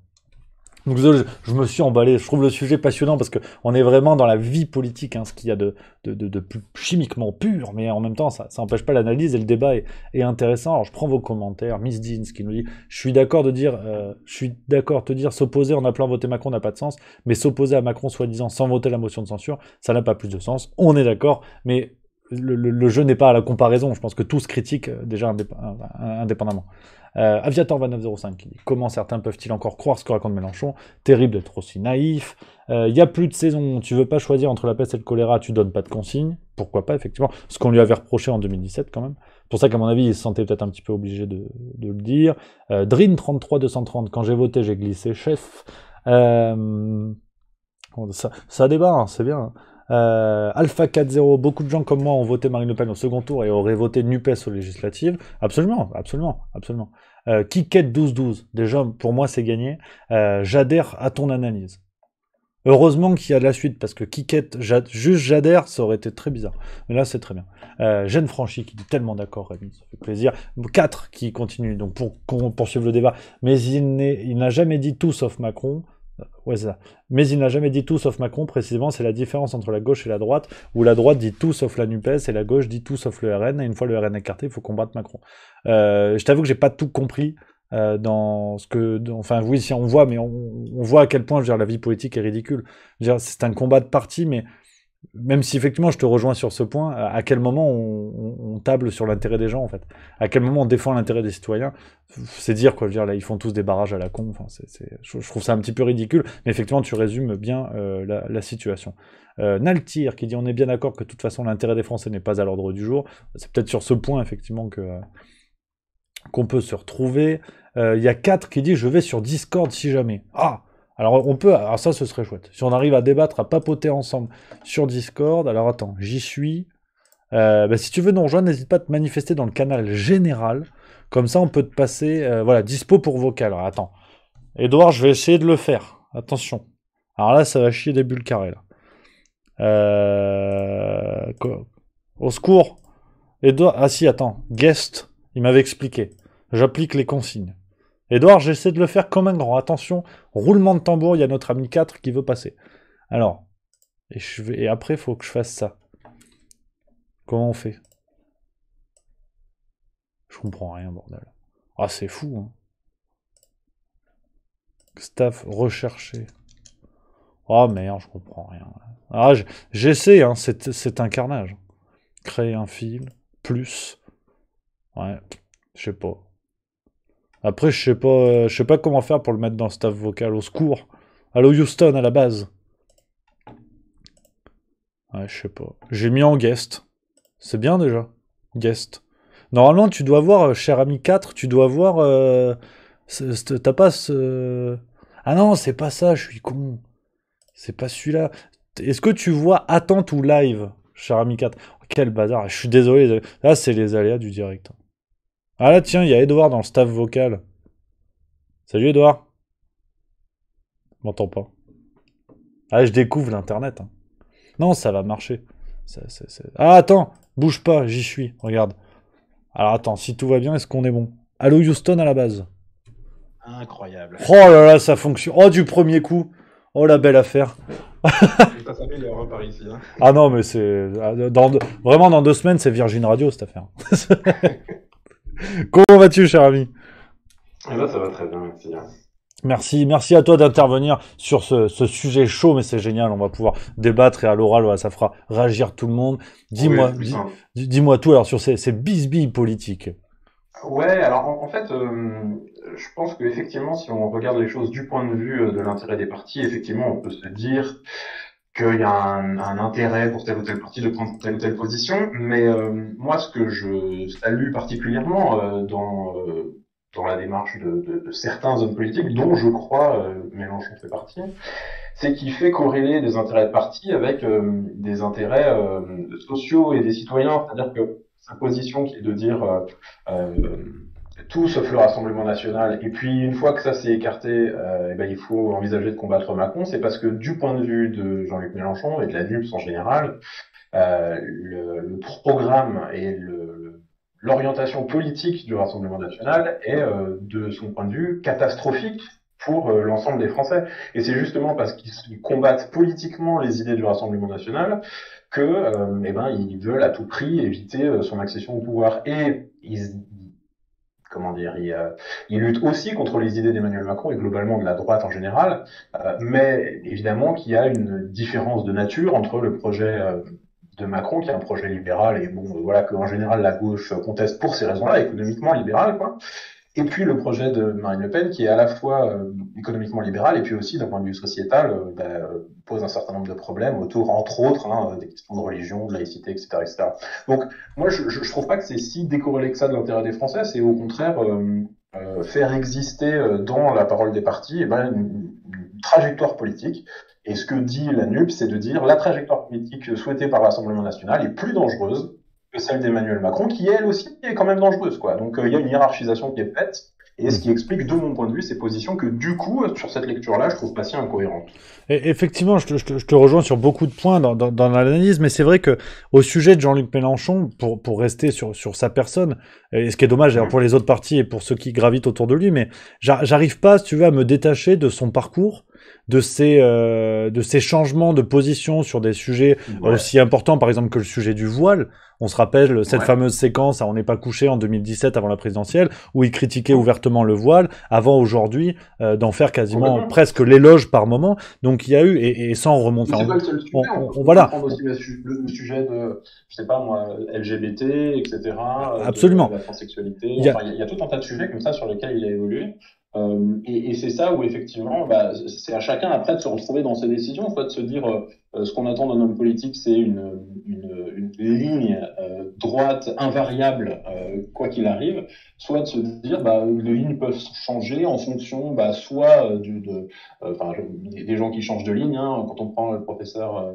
[SPEAKER 1] Donc désolé, je me suis emballé, je trouve le sujet passionnant parce que on est vraiment dans la vie politique, hein, ce qu'il y a de plus chimiquement pur, mais en même temps ça empêche pas l'analyse et le débat est intéressant. Alors je prends vos commentaires, Miss Deans qui nous dit « Je suis d'accord te dire s'opposer en appelant voter Macron n'a pas de sens, mais s'opposer à Macron soi-disant sans voter la motion de censure, ça n'a pas plus de sens. » On est d'accord, mais le jeu n'est pas à la comparaison, je pense que tous critiquent déjà indépendamment. Aviator2905 qui dit « Comment certains peuvent-ils encore croire ce que raconte Mélenchon? Terrible d'être aussi naïf. Il y a plus de saison, tu veux pas choisir entre la peste et le choléra, tu donnes pas de consigne. » Pourquoi pas, effectivement. Ce qu'on lui avait reproché en 2017, quand même. C'est pour ça qu'à mon avis, il se sentait peut-être un petit peu obligé de le dire. Drin33230, quand j'ai voté, j'ai glissé chef. Ça débat, hein, c'est bien. Alpha 4-0, beaucoup de gens comme moi ont voté Marine Le Pen au second tour et auraient voté NUPES aux législatives. Absolument. Kiket 12-12, déjà pour moi c'est gagné. J'adhère à ton analyse. Heureusement qu'il y a de la suite, parce que Kiket, juste j'adhère, ça aurait été très bizarre. Mais là c'est très bien. Gêne Franchi qui dit tellement d'accord, Rémi, ça fait plaisir. 4 qui continue, donc pour poursuivre le débat. Mais il n'a jamais dit tout sauf Macron. Ouais, c'est ça. Mais il n'a jamais dit tout sauf Macron, précisément, c'est la différence entre la gauche et la droite, où la droite dit tout sauf la NUPES, et la gauche dit tout sauf le RN, et une fois le RN écarté, il faut combattre Macron. Je t'avoue que j'ai pas tout compris dans ce que... Enfin, oui, si on voit, mais on voit à quel point, je veux dire, la vie politique est ridicule. Je veux dire, c'est un combat de parti, mais même si effectivement je te rejoins sur ce point, à quel moment on table sur l'intérêt des gens en fait? À quel moment on défend l'intérêt des citoyens? C'est dire quoi, je veux dire là ils font tous des barrages à la con, enfin, je trouve ça un petit peu ridicule, mais effectivement tu résumes bien la situation. Naltir qui dit on est bien d'accord que de toute façon l'intérêt des Français n'est pas à l'ordre du jour, c'est peut-être sur ce point effectivement qu'on peut se retrouver. Il y a 4 qui dit je vais sur Discord si jamais. Alors ça ce serait chouette. Si on arrive à débattre, à papoter ensemble sur Discord, alors attends, j'y suis. Si tu veux nous rejoindre, n'hésite pas à te manifester dans le canal général. Comme ça on peut te passer, voilà, dispo pour vocal. Alors attends. Edouard, je vais essayer de le faire. Attention. Alors là, ça va chier des bulles carrées là. Au secours. Edouard, ah si, attends. Guest, il m'avait expliqué. J'applique les consignes. Edouard, j'essaie de le faire comme un grand. Attention, roulement de tambour, il y a notre ami 4 qui veut passer. Alors, et après, il faut que je fasse ça. Comment on fait? Je comprends rien, bordel. Ah, c'est fou, hein. Staff recherché. Oh merde, je comprends rien. Ah, j'essaie, hein, c'est un carnage. Créer un fil, plus. Ouais, je sais pas. Après, je sais pas comment faire pour le mettre dans le staff vocal. Au secours. Allô Houston, à la base. Ouais, je sais pas. J'ai mis en guest. C'est bien déjà. Guest. Normalement, tu dois voir, cher ami 4, tu dois voir... t'as pas ce... Ah non, c'est pas ça, je suis con. C'est pas celui-là. Est-ce que tu vois Attends ou live, cher ami 4? Quel bazar, je suis désolé. Là, c'est les aléas du direct. Ah là, tiens, il y a Edouard dans le staff vocal. Salut Edouard. M'entends pas. Ah, je découvre l'internet. Hein. Non, ça va marcher. Ah, attends, bouge pas, j'y suis. Regarde. Alors attends, si tout va bien, est-ce qu'on est bon? Allô Houston à la base.
[SPEAKER 6] Incroyable.
[SPEAKER 1] Oh là là, ça fonctionne. Oh, du premier coup. Oh, la belle affaire.
[SPEAKER 6] Ça s'améliore par ici. Hein.
[SPEAKER 1] Ah non, mais c'est... Vraiment, dans 2 semaines, c'est Virgin Radio, cette affaire. Comment vas-tu, cher ami?
[SPEAKER 6] Eh ben, ça va très bien, merci.
[SPEAKER 1] Merci à toi d'intervenir sur ce sujet chaud, mais c'est génial, on va pouvoir débattre et à l'oral, voilà, ça fera réagir tout le monde. Dis-moi dis-moi tout alors sur ces bisbilles politiques.
[SPEAKER 6] Ouais, alors en fait, je pense qu'effectivement, si on regarde les choses du point de vue de l'intérêt des partis, effectivement, on peut se dire qu'il y a un intérêt pour tel ou tel parti de prendre telle ou telle position, mais moi, ce que je salue particulièrement dans la démarche de certains hommes politiques, dont je crois Mélenchon fait partie, c'est qu'il fait corréler des intérêts de parti avec des intérêts sociaux et des citoyens. C'est-à-dire que sa position qui est de dire tout sauf le Rassemblement national, et puis une fois que ça s'est écarté, il faut envisager de combattre Macron, c'est parce que du point de vue de Jean-Luc Mélenchon et de la NUPES en général, le programme et l'orientation politique du Rassemblement national est, de son point de vue, catastrophique pour l'ensemble des Français. Et c'est justement parce qu'ils combattent politiquement les idées du Rassemblement national que, ils veulent à tout prix éviter son accession au pouvoir. Et ils luttent aussi contre les idées d'Emmanuel Macron et globalement de la droite en général, mais évidemment qu'il y a une différence de nature entre le projet de Macron, qui est un projet libéral, et que en général la gauche conteste pour ces raisons-là, économiquement libéral, quoi. Et puis le projet de Marine Le Pen, qui est à la fois économiquement libéral, et puis aussi d'un point de vue sociétal, pose un certain nombre de problèmes autour, entre autres, des questions de religion, de laïcité, etc., etc. Donc, moi, je trouve pas que c'est si décorrélé que ça de l'intérêt des Français, c'est au contraire faire exister dans la parole des partis une trajectoire politique. Et ce que dit la NUP, c'est de dire la trajectoire politique souhaitée par l'Assemblée nationale est plus dangereuse que celle d'Emmanuel Macron, qui elle aussi est quand même dangereuse, quoi. Donc il y a une hiérarchisation qui est faite, et ce qui explique, de mon point de vue, ces positions que du coup, sur cette lecture-là, je trouve pas si incohérente.
[SPEAKER 1] Et effectivement, je te rejoins sur beaucoup de points dans l'analyse, mais c'est vrai que au sujet de Jean-Luc Mélenchon, pour rester sur sa personne, et ce qui est dommage d'ailleurs pour les autres partis et pour ceux qui gravitent autour de lui, mais j'arrive pas, si tu veux, à me détacher de son parcours, de ces changements de position sur des sujets aussi importants, par exemple que le sujet du voile. On se rappelle cette fameuse séquence à On n'est pas couché en 2017 avant la présidentielle, où il critiquait ouvertement le voile, avant aujourd'hui d'en faire quasiment presque l'éloge par moment. Donc il y a eu, et sans remonter...
[SPEAKER 6] C'est pas le seul sujet, on peut prendre aussi le sujet de, je sais pas moi, LGBT, etc.
[SPEAKER 1] Absolument.
[SPEAKER 6] De la transsexualité. Il y a tout un tas de sujets comme ça sur lesquels il a évolué. Et c'est ça où effectivement, c'est à chacun après de se retrouver dans ses décisions, soit de se dire ce qu'on attend d'un homme politique, c'est une ligne droite invariable quoi qu'il arrive, soit de se dire les lignes peuvent changer en fonction soit des gens qui changent de ligne, quand on prend le professeur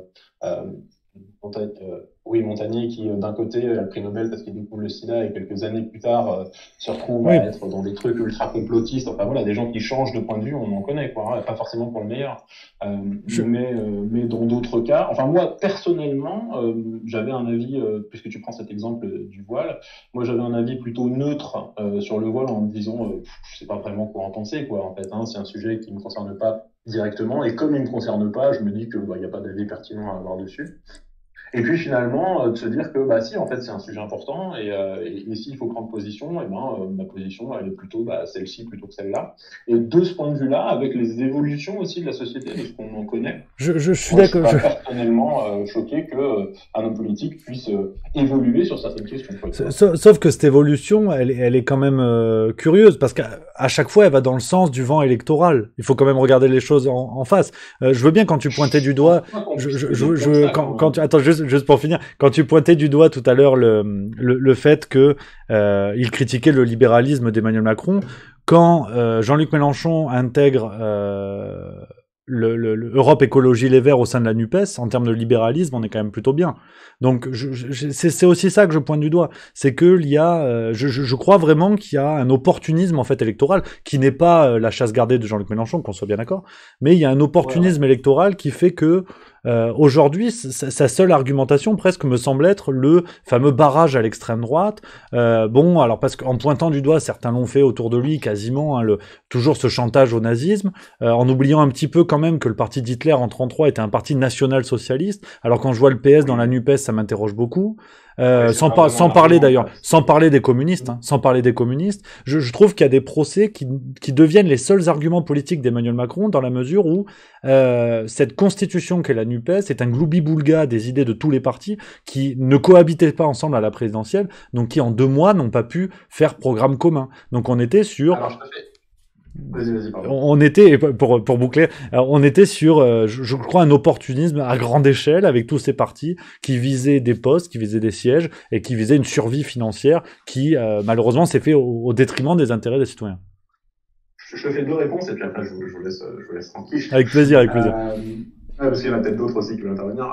[SPEAKER 6] Montagnier qui d'un côté a le prix Nobel parce qu'il découvre le sida et quelques années plus tard se retrouve à être dans des trucs ultra complotistes, des gens qui changent de point de vue, on en connaît pas forcément pour le meilleur, mais dans d'autres cas, moi personnellement j'avais un avis, puisque tu prends cet exemple du voile, moi j'avais un avis plutôt neutre sur le voile en me disant je sais pas vraiment quoi en penser c'est un sujet qui me concerne pas directement, et comme il me concerne pas, je me dis que y a pas d'avis pertinent à avoir dessus. Et puis finalement, de se dire que si, en fait, c'est un sujet important, et s'il faut prendre position, ma position, elle est plutôt celle-ci plutôt que celle-là. Et de ce point de vue-là, avec les évolutions aussi de la société, de ce qu'on en connaît,
[SPEAKER 1] je suis d'accord.
[SPEAKER 6] Je suis personnellement choqué qu'un homme politique puisse évoluer sur certaines questions.
[SPEAKER 1] Sauf que cette évolution, elle est quand même curieuse, parce qu'à chaque fois, elle va dans le sens du vent électoral. Il faut quand même regarder les choses en face. Je veux bien quand tu pointais du doigt... Attends, juste pour finir, quand tu pointais du doigt tout à l'heure le fait que il critiquait le libéralisme d'Emmanuel Macron, quand Jean-Luc Mélenchon intègre Europe Écologie Les Verts au sein de la NUPES, en termes de libéralisme, on est quand même plutôt bien. Donc c'est aussi ça que je pointe du doigt, c'est que il y a, je crois vraiment qu'il y a un opportunisme en fait électoral qui n'est pas la chasse gardée de Jean-Luc Mélenchon, qu'on soit bien d'accord, mais il y a un opportunisme électoral qui fait que aujourd'hui sa seule argumentation presque me semble être le fameux barrage à l'extrême droite. Bon, alors parce qu'en pointant du doigt, certains l'ont fait autour de lui quasiment, hein, toujours ce chantage au nazisme, en oubliant un petit peu quand même que le parti d'Hitler en 1933 était un parti national-socialiste. Alors quand je vois le PS dans la NUPES, ça m'interroge beaucoup. Sans parler d'ailleurs, sans parler des communistes, hein, sans parler des communistes, je trouve qu'il y a des procès qui deviennent les seuls arguments politiques d'Emmanuel Macron dans la mesure où cette constitution qu'est la NUPES est un gloubi-boulga des idées de tous les partis qui ne cohabitaient pas ensemble à la présidentielle, donc qui en 2 mois n'ont pas pu faire programme commun. Donc on était sur...
[SPEAKER 6] Alors, vas-y, pardon.
[SPEAKER 1] On était, pour boucler, on était sur, je crois, un opportunisme à grande échelle avec tous ces partis qui visaient des postes, qui visaient des sièges et qui visaient une survie financière qui, malheureusement, s'est fait au détriment des intérêts des citoyens.
[SPEAKER 6] Je te fais 2 réponses et puis après je vous laisse tranquille.
[SPEAKER 1] Avec plaisir, avec plaisir.
[SPEAKER 6] Parce qu'il y en a peut-être d'autres aussi qui veulent intervenir.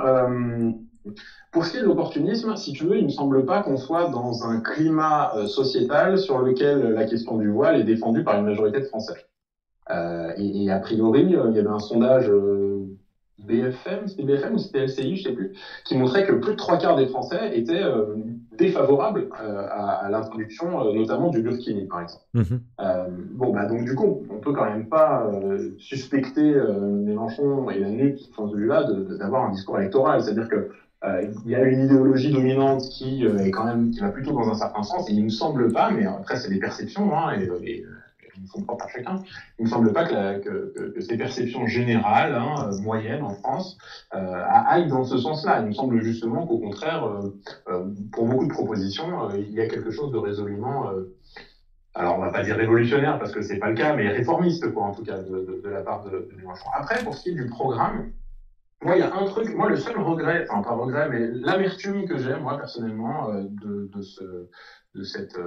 [SPEAKER 6] Pour ce qui est de l'opportunisme, si tu veux, il me semble pas qu'on soit dans un climat sociétal sur lequel la question du voile est défendue par une majorité de Français. Et a priori, il y avait un sondage BFM, c'était BFM ou c'était LCI, je sais plus, qui montrait que plus de 3/4 des Français étaient défavorables à l'introduction, notamment du burkini, par exemple. Bon, bah donc du coup, on peut quand même pas suspecter Mélenchon et la NUPES, ce point de vue-là, d'avoir un discours électoral. C'est-à-dire que il y a une idéologie dominante qui est quand même qui va plutôt dans un certain sens, et il me semble pas, mais après c'est des perceptions, hein, et ils sont propres à chacun. Il me semble pas que ces perceptions générales, hein, moyennes en France, aillent dans ce sens-là. Il me semble justement qu'au contraire, pour beaucoup de propositions, il y a quelque chose de résolument, alors on va pas dire révolutionnaire parce que c'est pas le cas, mais réformiste, quoi, en tout cas, de la part de Mélenchon. Après, pour ce qui est du programme, moi, il y a un truc, moi, le seul regret, enfin, pas regret, mais l'amertume que j'ai, moi, personnellement, de cette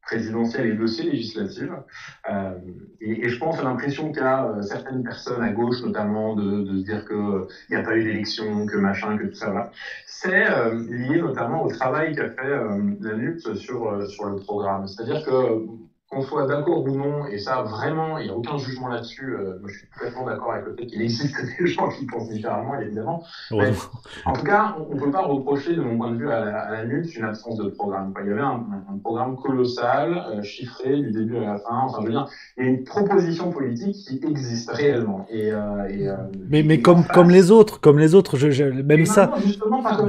[SPEAKER 6] présidentielle et dossier législative, et je pense à l'impression qu'a certaines personnes à gauche, notamment, de se dire que il n'y a pas eu d'élection, que machin, que tout ça, là. C'est lié notamment au travail qu'a fait la NUPES sur le programme. C'est-à-dire que qu'on soit d'accord ou non, et ça vraiment, il n'y a aucun jugement là-dessus, moi je suis complètement d'accord avec le fait qu'il existe des gens qui pensent différemment, évidemment. Mais, en tout cas, on ne peut pas reprocher, de mon point de vue, à la NUPES une absence de programme. Il y avait un programme colossal, chiffré du début à la fin, enfin je veux dire, il y a une proposition politique qui existe réellement.
[SPEAKER 1] Mais comme les autres, même ça.
[SPEAKER 6] Non, justement pas comme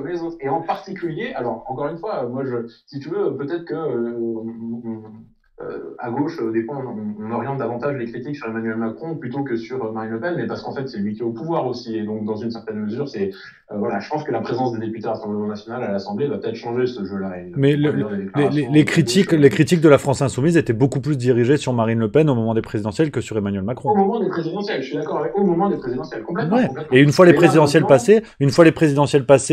[SPEAKER 6] les autres, Et en particulier, alors encore une fois, moi si tu veux, peut-être que à gauche, des fois, on oriente davantage les critiques sur Emmanuel Macron plutôt que sur Marine Le Pen, mais parce qu'en fait, c'est lui qui est au pouvoir aussi. Et donc, dans une certaine mesure, c'est voilà, je pense que la présence des députés à l'Assemblée nationale, à l'Assemblée, va peut-être changer ce jeu-là.
[SPEAKER 1] Mais les critiques de la France Insoumise étaient beaucoup plus dirigées sur Marine Le Pen au moment des présidentielles que sur Emmanuel Macron.
[SPEAKER 6] Au moment des présidentielles, je suis d'accord avec. Au moment des présidentielles, complètement.
[SPEAKER 1] Ouais. Et une fois les présidentielles passées,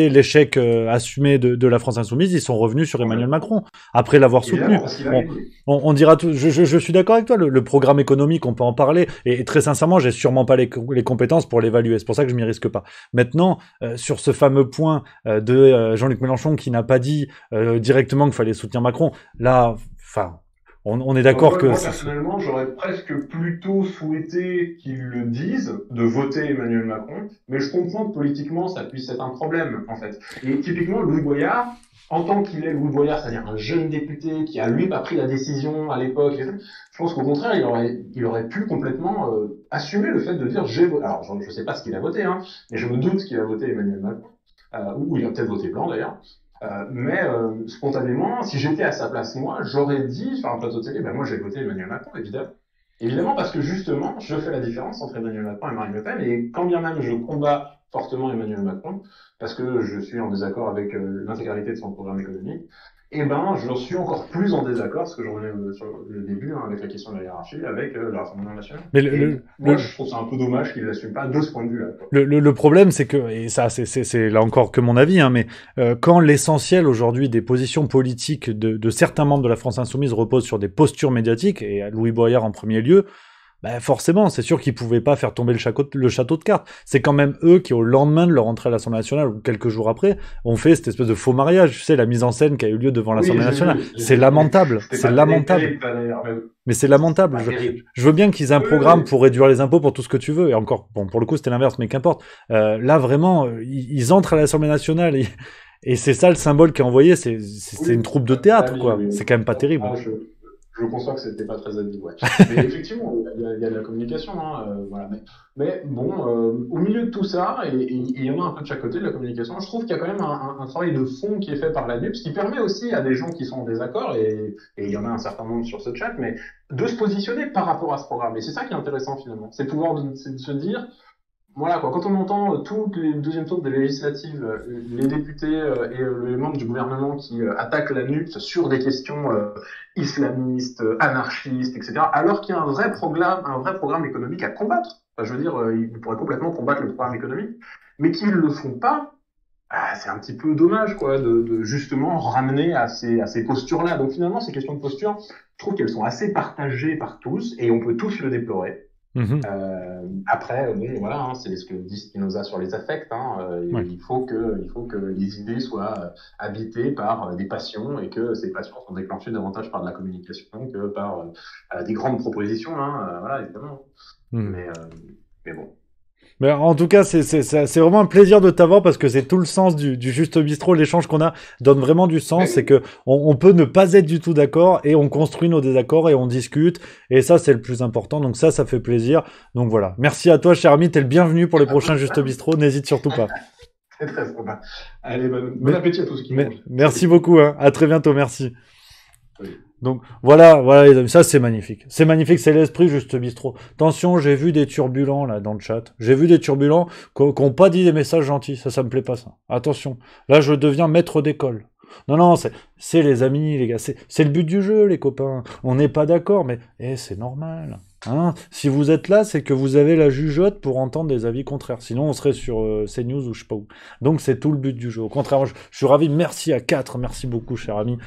[SPEAKER 1] l'échec assumé de la France Insoumise, ils sont revenus sur Emmanuel Macron après l'avoir soutenu. On dira tout. Je suis d'accord avec toi. Le programme économique, on peut en parler. Et très sincèrement, j'ai sûrement pas les compétences pour l'évaluer. C'est pour ça que je m'y risque pas. Maintenant, sur ce fameux point de Jean-Luc Mélenchon qui n'a pas dit directement qu'il fallait soutenir Macron, là, enfin. On est d'accord que...
[SPEAKER 6] Moi, personnellement, j'aurais presque plutôt souhaité qu'ils le disent, de voter Emmanuel Macron, mais je comprends que politiquement, ça puisse être un problème, en fait. Et typiquement, Louis Boyard, en tant qu'il est Louis Boyard, c'est-à-dire un jeune député qui a lui pas pris la décision à l'époque, je pense qu'au contraire, il aurait pu complètement assumer le fait de dire j'ai voté. Alors, je sais pas ce qu'il a voté, hein, mais je me doute qu'il a voté Emmanuel Macron, ou il a peut-être voté blanc d'ailleurs. Mais spontanément, si j'étais à sa place, moi, j'aurais dit sur un plateau de télé, ben moi j'ai voté Emmanuel Macron, évidemment. Évidemment, parce que justement, je fais la différence entre Emmanuel Macron et Marine Le Pen, et quand bien même je combats fortement Emmanuel Macron, parce que je suis en désaccord avec l'intégralité de son programme économique, eh ben, je suis encore plus en désaccord, ce que je revenais sur le début, hein, avec la question de la hiérarchie, avec le Rassemblement national. Mais moi, je trouve ça un peu dommage qu'il ne l'assume pas de ce point de vue-là.
[SPEAKER 1] Le problème, c'est que, et ça, c'est là encore que mon avis, hein, mais quand l'essentiel aujourd'hui des positions politiques de certains membres de la France Insoumise repose sur des postures médiatiques, et Louis Boyard en premier lieu, bah forcément, c'est sûr qu'ils pouvaient pas faire tomber le château de cartes. C'est quand même eux qui, au lendemain de leur entrée à l'Assemblée nationale, ou quelques jours après, ont fait cette espèce de faux mariage, tu sais, la mise en scène qui a eu lieu devant l'Assemblée nationale. C'est lamentable, c'est lamentable. Mais c'est lamentable. Je veux bien qu'ils aient un programme pour réduire les impôts, pour tout ce que tu veux, et encore, bon, pour le coup, c'était l'inverse, mais qu'importe. Là, vraiment, ils entrent à l'Assemblée nationale, et c'est ça le symbole qui est envoyé, c'est une troupe de théâtre, quoi. C'est quand même pas terrible.
[SPEAKER 6] Je conçois que c'était pas très habile, ouais. Mais effectivement, il y a de la communication, hein, voilà. Mais bon, au milieu de tout ça, et il y en a un peu de chaque côté de la communication, je trouve qu'il y a quand même un travail de fond qui est fait par la NUPS, qui permet aussi à des gens qui sont en désaccord, et il y en a un certain nombre sur ce chat, mais de se positionner par rapport à ce programme. Et c'est ça qui est intéressant finalement, c'est de se dire, voilà quoi, quand on entend toutes les deuxièmes tours des législatives, les députés et les membres du gouvernement qui attaquent la NUPS sur des questions islamistes, anarchistes, etc., alors qu'il y a un vrai programme économique à combattre. Enfin, je veux dire, ils pourraient complètement combattre le programme économique, mais qu'ils le font pas. C'est un petit peu dommage, quoi, de justement ramener à ces postures-là. Donc finalement, ces questions de posture, je trouve qu'elles sont assez partagées par tous, et on peut tous le déplorer. Après, bon, voilà, hein, c'est ce que dit Spinoza sur les affects. Hein, il faut que les idées soient habitées par des passions, et que ces passions sont déclenchées davantage par de la communication que par des grandes propositions. Hein, voilà, évidemment. Mais bon.
[SPEAKER 1] Mais en tout cas, c'est vraiment un plaisir de t'avoir, parce que c'est tout le sens du Juste Bistrot. L'échange qu'on a donne vraiment du sens. C'est que on peut ne pas être du tout d'accord, et on construit nos désaccords, et on discute. Et ça, c'est le plus important. Donc ça fait plaisir. Donc voilà. Merci à toi, cher ami. T'es le bienvenu pour les prochains Juste Bistrot. N'hésite surtout pas.
[SPEAKER 6] C'est très sympa. Allez, bon appétit à tous qui mangent.
[SPEAKER 1] Merci beaucoup. Hein. À très bientôt. Merci.
[SPEAKER 6] Oui.
[SPEAKER 1] Donc voilà les amis, ça c'est magnifique. C'est magnifique, c'est l'esprit Juste Bistrot. Attention, j'ai vu des turbulents là dans le chat. J'ai vu des turbulents qui n'ont pas dit des messages gentils. Ça me plaît pas ça. Attention, là je deviens maître d'école. Non, c'est les amis, les gars. C'est le but du jeu, les copains. On n'est pas d'accord, mais c'est normal. Hein, si vous êtes là, c'est que vous avez la jugeote pour entendre des avis contraires. Sinon, on serait sur CNews ou je sais pas où. Donc, c'est tout le but du jeu. Au contraire, je suis ravi. Merci à 4. Merci beaucoup, cher ami,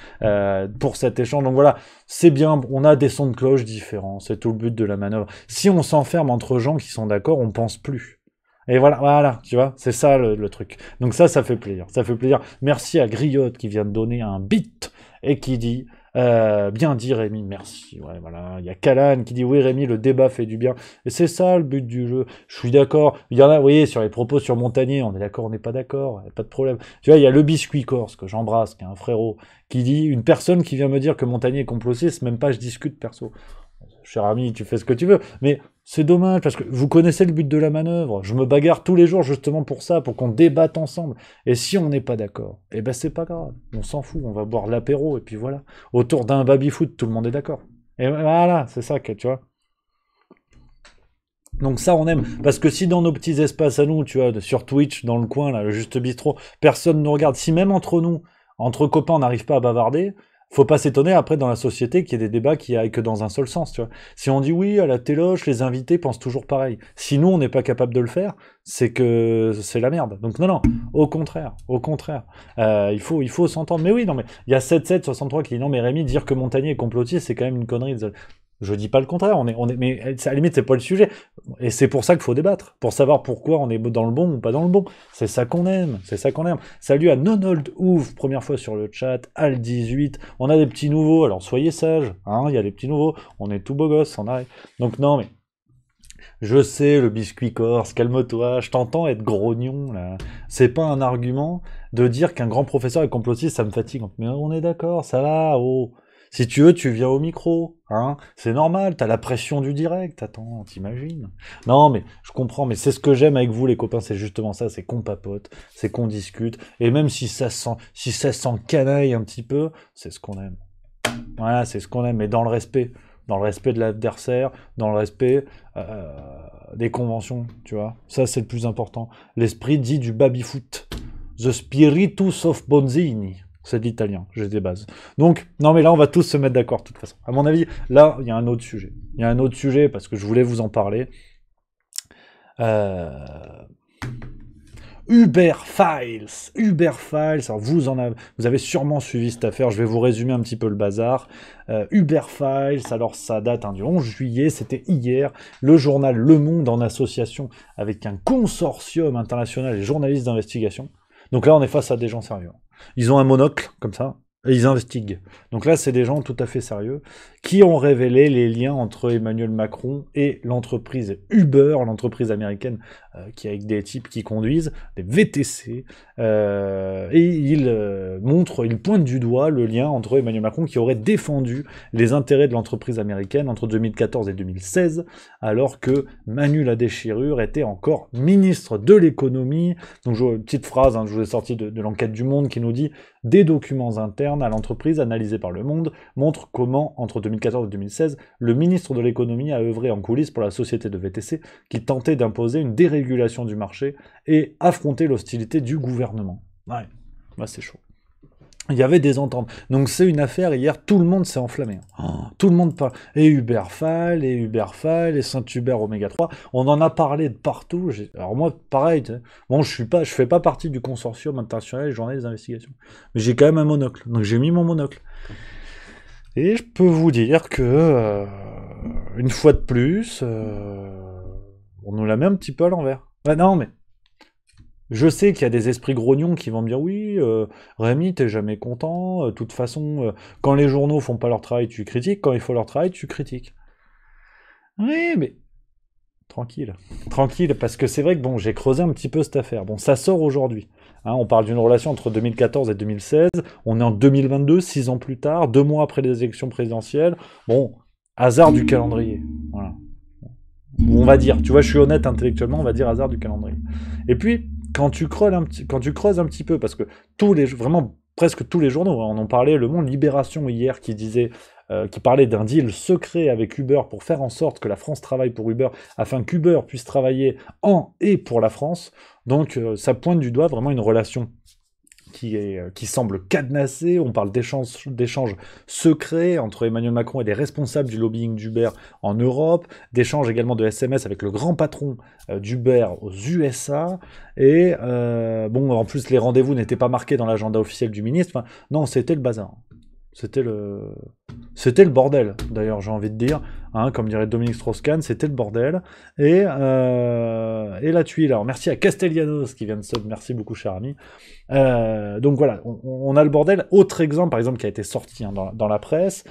[SPEAKER 1] pour cet échange. Donc voilà, c'est bien. On a des sons de cloche différents. C'est tout le but de la manœuvre. Si on s'enferme entre gens qui sont d'accord, on pense plus. Et voilà, tu vois, c'est ça le truc. Donc ça fait plaisir. Ça fait plaisir. Merci à Griotte qui vient de donner un beat et qui dit... bien dit Rémi, merci. Ouais, voilà. Il y a Kalan qui dit oui Rémi, le débat fait du bien. Et c'est ça le but du jeu. Je suis d'accord. Il y en a, vous voyez, sur les propos sur Montagnier, on est d'accord, on n'est pas d'accord, pas de problème. Tu vois, il y a le biscuit corse que j'embrasse, qui est un frérot, qui dit une personne qui vient me dire que Montagnier est complotiste, même pas je discute perso. Cher ami, tu fais ce que tu veux, mais c'est dommage, parce que vous connaissez le but de la manœuvre. Je me bagarre tous les jours justement pour ça, pour qu'on débatte ensemble. Et si on n'est pas d'accord, c'est pas grave. On s'en fout, on va boire l'apéro, et puis voilà. Autour d'un baby-foot, tout le monde est d'accord. Et voilà, c'est ça que, tu vois. Donc ça, on aime. Parce que si dans nos petits espaces à nous, tu vois, sur Twitch, dans le coin, là, le Juste Bistrot, personne nous regarde. Si même entre nous, entre copains, on n'arrive pas à bavarder... Faut pas s'étonner après dans la société qu'il y ait des débats qui aillent que dans un seul sens, tu vois. Si on dit oui, à la téloche, les invités pensent toujours pareil. Si nous, on n'est pas capable de le faire, c'est que c'est la merde. Donc non, au contraire. Il faut s'entendre. Mais oui, non, mais il y a 7763 qui dit non, mais Rémi, dire que Montagnier est complotiste, c'est quand même une connerie. Je dis pas le contraire, mais à la limite, c'est pas le sujet. Et c'est pour ça qu'il faut débattre, pour savoir pourquoi on est dans le bon ou pas dans le bon. C'est ça qu'on aime. Salut à Nonold Ouf, première fois sur le chat, Al18. On a des petits nouveaux, alors soyez sages, hein, il y a des petits nouveaux. On est tout beau gosse, on arrive. Donc non, mais je sais, le biscuit corse, calme-toi, je t'entends être grognon, là. C'est pas un argument de dire qu'un grand professeur est complotiste, ça me fatigue. Mais on est d'accord, ça va, oh. Si tu veux, tu viens au micro, hein. C'est normal, t'as la pression du direct, attends, t'imagines. Non, mais je comprends, mais c'est ce que j'aime avec vous, les copains, c'est justement ça, c'est qu'on papote, c'est qu'on discute, et même si ça s'encanaille un petit peu, c'est ce qu'on aime. Voilà, c'est ce qu'on aime, mais dans le respect de l'adversaire, dans le respect des conventions, tu vois. Ça, c'est le plus important. L'esprit dit du baby-foot. The spiritus of Bonzini. C'est de l'italien, j'ai des bases. Donc, non mais là, on va tous se mettre d'accord, de toute façon. À mon avis, là, il y a un autre sujet. Il y a un autre sujet, parce que je voulais vous en parler. Uber Files. Uber Files, alors vous avez sûrement suivi cette affaire, je vais vous résumer un petit peu le bazar. Uber Files, alors ça date du 11 juillet, c'était hier, le journal Le Monde en association avec un consortium international et journalistes d'investigation. Donc là, on est face à des gens sérieux. Ils ont un monocle, comme ça, et ils investiguent. Donc là, c'est des gens tout à fait sérieux qui ont révélé les liens entre Emmanuel Macron et l'entreprise Uber, l'entreprise américaine qui avec des types qui conduisent des VTC, et ils pointent du doigt le lien entre Emmanuel Macron qui aurait défendu les intérêts de l'entreprise américaine entre 2014 et 2016, alors que Manu la déchirure était encore ministre de l'économie. Donc petite phrase, je vous ai sorti de l'enquête du Monde qui nous dit « Des documents internes à l'entreprise analysés par Le Monde montrent comment, entre 2014 et 2016, le ministre de l'économie a œuvré en coulisses pour la société de VTC qui tentait d'imposer une dérégulation du marché et affronter l'hostilité du gouvernement. » Ouais, là c'est chaud. Il y avait des ententes. Donc c'est une affaire, hier, tout le monde s'est enflammé. Tout le monde parle. Et Uberfile, et Saint-Hubert Oméga 3. On en a parlé de partout. Alors moi, pareil, bon, je fais pas partie du consortium international des journalistes d'investigation. Mais j'ai quand même un monocle. Donc j'ai mis mon monocle. Et je peux vous dire que, une fois de plus, on nous la met un petit peu à l'envers. Non, mais je sais qu'il y a des esprits grognons qui vont me dire « Oui, Rémi, t'es jamais content. De toute façon, quand les journaux font pas leur travail, tu critiques. Quand ils font leur travail, tu critiques. » Oui, mais tranquille. Tranquille, parce que c'est vrai que bon, j'ai creusé un petit peu cette affaire. Bon, ça sort aujourd'hui. On parle d'une relation entre 2014 et 2016. On est en 2022, 6 ans plus tard, 2 mois après les élections présidentielles. Bon, hasard du calendrier. Voilà. On va dire, tu vois, je suis honnête intellectuellement, on va dire hasard du calendrier. Et puis, quand tu creuses un petit peu, parce que vraiment presque tous les journaux, on en parlait, Le Monde, Libération hier, qui parlait d'un deal secret avec Uber pour faire en sorte que la France travaille pour Uber, afin qu'Uber puisse travailler en et pour la France. Donc ça pointe du doigt vraiment une relation qui semble cadenassée. On parle d'échanges secrets entre Emmanuel Macron et des responsables du lobbying d'Uber en Europe, d'échanges également de SMS avec le grand patron d'Uber aux USA, et bon, en plus les rendez-vous n'étaient pas marqués dans l'agenda officiel du ministre. Enfin, non, c'était le bazar. C'était le bordel, d'ailleurs, j'ai envie de dire, comme dirait Dominique Strauss-Kahn, c'était le bordel, et la tuile. Alors, merci à Castellanos qui vient de sub, merci beaucoup, cher ami. Donc voilà, on a le bordel. Autre exemple, par exemple, qui a été sorti dans la presse,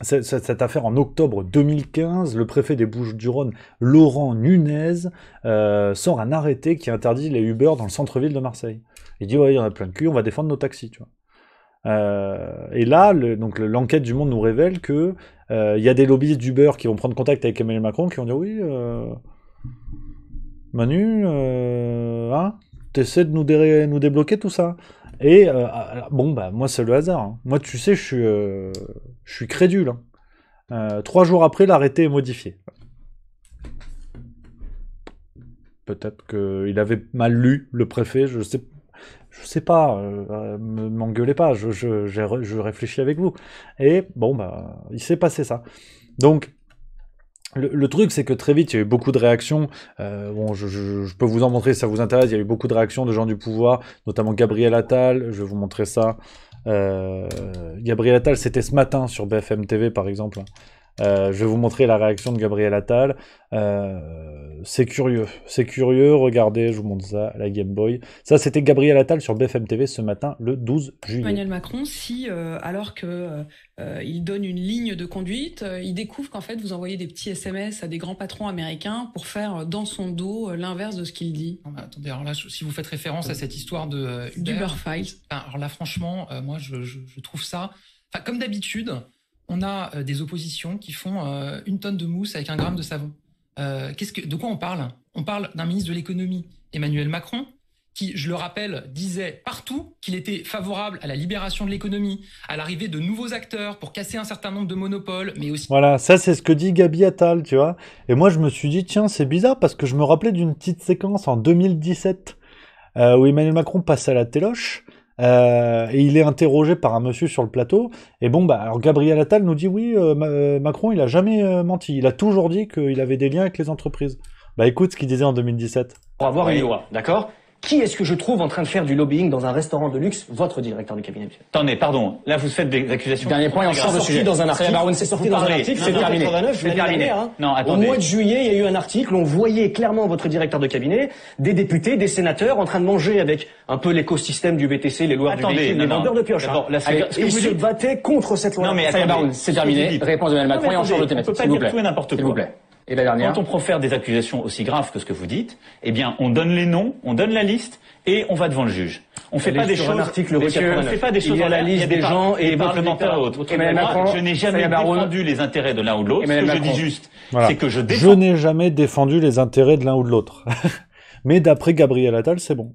[SPEAKER 1] cette affaire en octobre 2015, le préfet des Bouches-du-Rhône, Laurent Nunez, sort un arrêté qui interdit les Uber dans le centre-ville de Marseille. Il dit, ouais, il y en a plein de cul, on va défendre nos taxis, tu vois. Et là, l'enquête du Monde nous révèle que y a des lobbyistes d'Uber qui vont prendre contact avec Emmanuel Macron, qui vont dire oui, Manu, t'essaies de nous débloquer tout ça. Et bon, bah moi c'est le hasard. Moi, tu sais, je suis crédule. 3 jours après, l'arrêté est modifié. Peut-être qu'il avait mal lu, le préfet, je sais pas, m'engueulez pas, je réfléchis avec vous. Et bon, bah, il s'est passé ça. Donc, le truc, c'est que très vite, il y a eu beaucoup de réactions. Bon, je peux vous en montrer si ça vous intéresse. Il y a eu beaucoup de réactions de gens du pouvoir, notamment Gabriel Attal. Je vais vous montrer ça. Gabriel Attal, c'était ce matin sur BFM TV, par exemple. Je vais vous montrer la réaction de Gabriel Attal. C'est curieux, regardez, je vous montre ça, la Game Boy. Ça, c'était Gabriel Attal sur BFM TV ce matin, le 12 juillet.
[SPEAKER 7] Emmanuel Macron, si, alors que il donne une ligne de conduite, il découvre qu'en fait, vous envoyez des petits SMS à des grands patrons américains pour faire dans son dos l'inverse de ce qu'il dit.
[SPEAKER 8] Non, bah, attendez, alors là, si vous faites référence à cette histoire de
[SPEAKER 7] d'Uber Files.
[SPEAKER 8] Alors là, franchement, moi, je trouve ça... Enfin, comme d'habitude, on a des oppositions qui font 1 tonne de mousse avec 1 gramme de savon. De quoi on parle? On parle d'un ministre de l'économie, Emmanuel Macron, qui, je le rappelle, disait partout qu'il était favorable à la libération de l'économie, à l'arrivée de nouveaux acteurs pour casser un certain nombre de monopoles, mais aussi...
[SPEAKER 1] Voilà, ça c'est ce que dit Gabi Attal, tu vois. Et moi je me suis dit, tiens, c'est bizarre parce que je me rappelais d'une petite séquence en 2017 où Emmanuel Macron passe à la téloche. Et il est interrogé par un monsieur sur le plateau. Et bon, bah, alors Gabriel Attal nous dit oui, Macron, il a jamais menti. Il a toujours dit qu'il avait des liens avec les entreprises. Bah écoute ce qu'il disait en 2017.
[SPEAKER 9] Pour avoir une loi, d'accord? Qui est-ce que je trouve en train de faire du lobbying dans un restaurant de luxe? Votre directeur de cabinet, monsieur.
[SPEAKER 10] Attendez, pardon. Là, vous faites des accusations.
[SPEAKER 9] Dernier point, et on sort de sujet. Dans un article. C'est sorti dans un article. C'est terminé. C'est terminé.
[SPEAKER 10] Non,
[SPEAKER 9] Au
[SPEAKER 10] attendez.
[SPEAKER 9] mois de juillet, il y a eu un article. On voyait clairement votre directeur de cabinet, des députés, des sénateurs en train de manger avec un peu l'écosystème du VTC, les lois du véhicule, les vendeurs de pioches.
[SPEAKER 10] D'abord, là, ce que
[SPEAKER 9] Et
[SPEAKER 10] vous
[SPEAKER 9] se
[SPEAKER 10] dites-
[SPEAKER 9] battaient contre cette loi.
[SPEAKER 10] Non, mais
[SPEAKER 9] Ça y est,
[SPEAKER 10] attendez.
[SPEAKER 9] Baroun, c'est terminé. Réponse d'Emmanuel Macron et on sort de
[SPEAKER 10] On peut
[SPEAKER 9] thématique.
[SPEAKER 10] pas
[SPEAKER 9] S'il vous
[SPEAKER 10] dire
[SPEAKER 9] plaît.
[SPEAKER 10] tout et n'importe quoi.
[SPEAKER 9] S'il vous plaît. Et la dernière.
[SPEAKER 10] Quand on profère des accusations aussi graves que ce que vous dites, eh bien, on donne les noms, on donne la liste et on va devant le juge. On fait pas des
[SPEAKER 9] sur
[SPEAKER 10] choses.
[SPEAKER 9] un article
[SPEAKER 10] Monsieur, on fait pas des choses.
[SPEAKER 9] Il y a
[SPEAKER 10] en
[SPEAKER 9] la
[SPEAKER 10] l'air.
[SPEAKER 9] liste
[SPEAKER 10] Il y a
[SPEAKER 9] des gens et
[SPEAKER 10] des
[SPEAKER 9] votre
[SPEAKER 10] parlementaires et autres.
[SPEAKER 9] Emmanuel
[SPEAKER 10] Moi,
[SPEAKER 9] Macron,
[SPEAKER 10] je n'ai
[SPEAKER 9] ça y
[SPEAKER 10] jamais
[SPEAKER 9] est, Baroun.
[SPEAKER 10] défendu les intérêts de l'un ou de l'autre. Ce que
[SPEAKER 9] Emmanuel
[SPEAKER 10] je dis
[SPEAKER 9] Macron.
[SPEAKER 10] juste,
[SPEAKER 1] Voilà.
[SPEAKER 10] c'est que je
[SPEAKER 1] Je
[SPEAKER 10] défends.
[SPEAKER 1] n'ai jamais défendu les intérêts de l'un ou de l'autre. Mais d'après Gabriel Attal, c'est bon.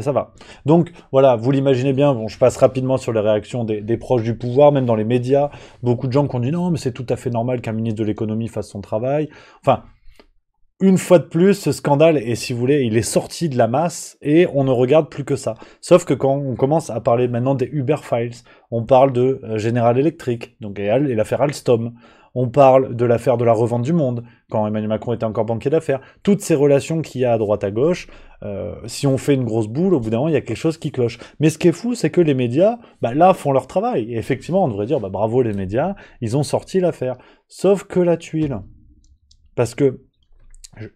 [SPEAKER 1] Ça va. Donc, voilà, vous l'imaginez bien. Bon, je passe rapidement sur les réactions des proches du pouvoir, même dans les médias. Beaucoup de gens qui ont dit non, mais c'est tout à fait normal qu'un ministre de l'économie fasse son travail. Enfin, une fois de plus, ce scandale, et si vous voulez, il est sorti de la masse et on ne regarde plus que ça. Sauf que quand on commence à parler maintenant des Uber Files, on parle de General Electric, donc et l'affaire Alstom. On parle de l'affaire de la revente du Monde, quand Emmanuel Macron était encore banquier d'affaires. Toutes ces relations qu'il y a à droite à gauche, si on fait une grosse boule, au bout d'un moment, il y a quelque chose qui cloche. Mais ce qui est fou, c'est que les médias, là, font leur travail. Et effectivement, on devrait dire, bravo les médias, ils ont sorti l'affaire. Sauf que la tuile. Parce que,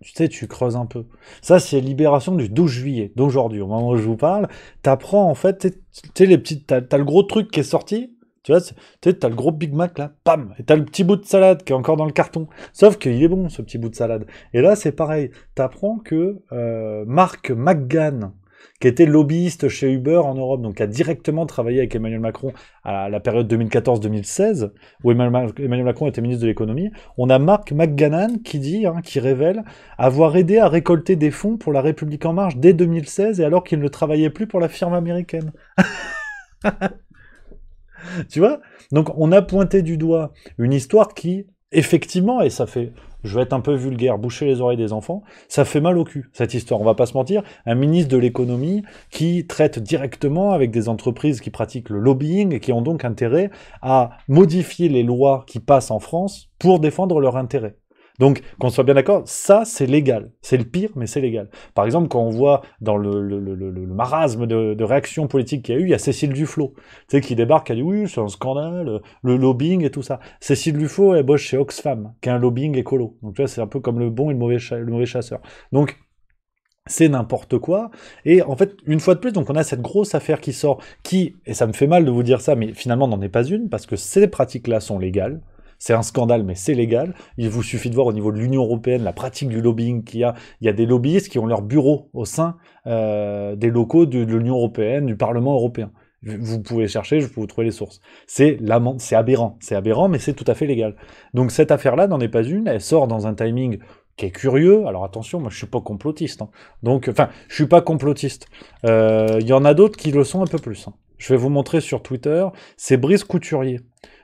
[SPEAKER 1] tu sais, tu creuses un peu. Ça, c'est Libération du 12 juillet, d'aujourd'hui, au moment où je vous parle. T'apprends, en fait, tu sais, les petites, t'as le gros truc qui est sorti. Tu vois, t'as le gros Big Mac là, pam, et t'as le petit bout de salade qui est encore dans le carton. Sauf qu'il est bon, ce petit bout de salade. Et là, c'est pareil. T'apprends que Mark McGann, qui était lobbyiste chez Uber en Europe, donc qui a directement travaillé avec Emmanuel Macron à la période 2014-2016, où Emmanuel Macron était ministre de l'économie, on a Mark McGann qui dit, qui révèle avoir aidé à récolter des fonds pour la République En Marche dès 2016, et alors qu'il ne travaillait plus pour la firme américaine. Tu vois? Donc on a pointé du doigt une histoire qui, effectivement, et ça fait, je vais être un peu vulgaire, boucher les oreilles des enfants, ça fait mal au cul, cette histoire, on va pas se mentir, un ministre de l'économie qui traite directement avec des entreprises qui pratiquent le lobbying et qui ont donc intérêt à modifier les lois qui passent en France pour défendre leurs intérêts. Donc, qu'on soit bien d'accord, ça, c'est légal. C'est le pire, mais c'est légal. Par exemple, quand on voit dans le marasme de réaction politique qu'il y a eu, il y a Cécile Duflot, tu sais, qui débarque, qui a dit oui, c'est un scandale, le lobbying et tout ça. Cécile Duflot, elle bosse chez Oxfam, qui est un lobbying écolo. Donc, tu vois, c'est un peu comme le bon et le mauvais chasseur. Donc, c'est n'importe quoi. Et en fait, une fois de plus, donc on a cette grosse affaire qui sort, qui, et ça me fait mal de vous dire ça, mais finalement n'en est pas une, parce que ces pratiques-là sont légales. C'est un scandale, mais c'est légal. Il vous suffit de voir au niveau de l'Union européenne la pratique du lobbying qu'il y a. Il y a des lobbyistes qui ont leur bureau au sein des locaux de l'Union européenne, du Parlement européen. Vous pouvez chercher, je peux vous trouver les sources. C'est aberrant. C'est aberrant, mais c'est tout à fait légal. Donc cette affaire-là n'en est pas une. Elle sort dans un timing qui est curieux. Alors attention, moi je suis pas complotiste. Donc, enfin, je suis pas complotiste. Il y en a d'autres qui le sont un peu plus. Je vais vous montrer sur Twitter. C'est Brice Couturier.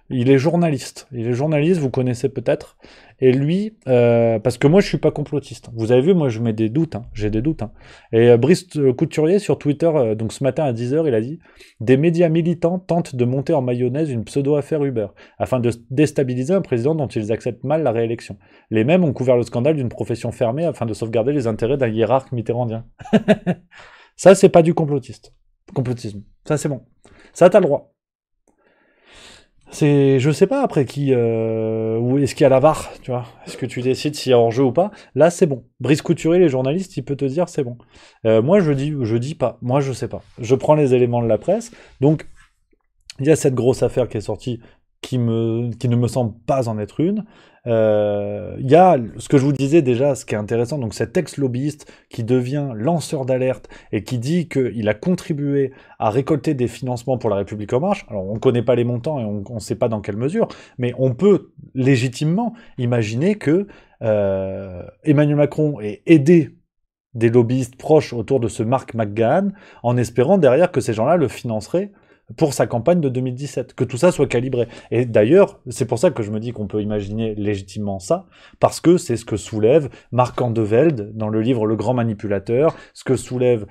[SPEAKER 1] Il est journaliste. Vous connaissez peut-être. Et lui, parce que moi, je suis pas complotiste. Vous avez vu, moi, je mets des doutes. J'ai des doutes. Et Brice Couturier, sur Twitter, donc ce matin à 10h, il a dit « Des médias militants tentent de monter en mayonnaise une pseudo-affaire Uber, afin de déstabiliser un président dont ils acceptent mal la réélection. Les mêmes ont couvert le scandale d'une profession fermée afin de sauvegarder les intérêts d'un hiérarque mitterrandien. » Ça, c'est pas du complotisme. Ça, c'est bon. Ça, t'as le droit. Je sais pas après qui, où est-ce qu'il y a la VAR, tu vois. Est-ce que tu décides s'il y a hors-jeu ou pas? Là, c'est bon. Brice Couturier, les journalistes, il peut te dire c'est bon. Moi, je dis pas. Moi, je sais pas. Je prends les éléments de la presse. Donc, il y a cette grosse affaire qui est sortie qui ne me semble pas en être une. Il y a ce que je vous disais déjà, ce qui est intéressant, donc cet ex-lobbyiste qui devient lanceur d'alerte et qui dit qu'il a contribué à récolter des financements pour la République En Marche. Alors on ne connaît pas les montants et on ne sait pas dans quelle mesure, mais on peut légitimement imaginer que Emmanuel Macron ait aidé des lobbyistes proches autour de ce Mark McGahn en espérant derrière que ces gens-là le financeraient pour sa campagne de 2017, que tout ça soit calibré. Et d'ailleurs, c'est pour ça que je me dis qu'on peut imaginer légitimement ça, parce que c'est ce que soulève Marc Andevelde dans le livre Le Grand Manipulateur, ce que soulève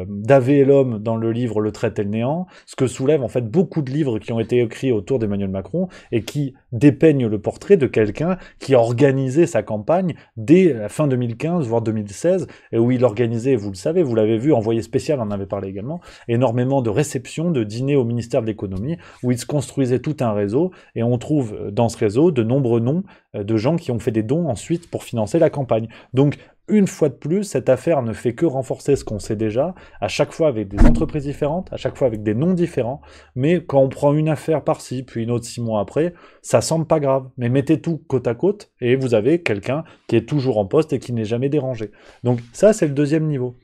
[SPEAKER 1] Davé et l'homme dans le livre Le Traité et le néant, ce que soulève en fait beaucoup de livres qui ont été écrits autour d'Emmanuel Macron et qui dépeignent le portrait de quelqu'un qui a organisé sa campagne dès la fin 2015, voire 2016, et où il organisait, vous le savez, vous l'avez vu, envoyé spécial en avait parlé également, énormément de réceptions, de dîners au ministère de l'économie, où il se construisait tout un réseau, et on trouve dans ce réseau de nombreux noms de gens qui ont fait des dons ensuite pour financer la campagne. Donc, une fois de plus, cette affaire ne fait que renforcer ce qu'on sait déjà, à chaque fois avec des entreprises différentes, à chaque fois avec des noms différents, mais quand on prend une affaire par-ci, puis une autre 6 mois après, ça semble pas grave. Mais mettez tout côte à côte, et vous avez quelqu'un qui est toujours en poste et qui n'est jamais dérangé. Donc ça, c'est le deuxième niveau.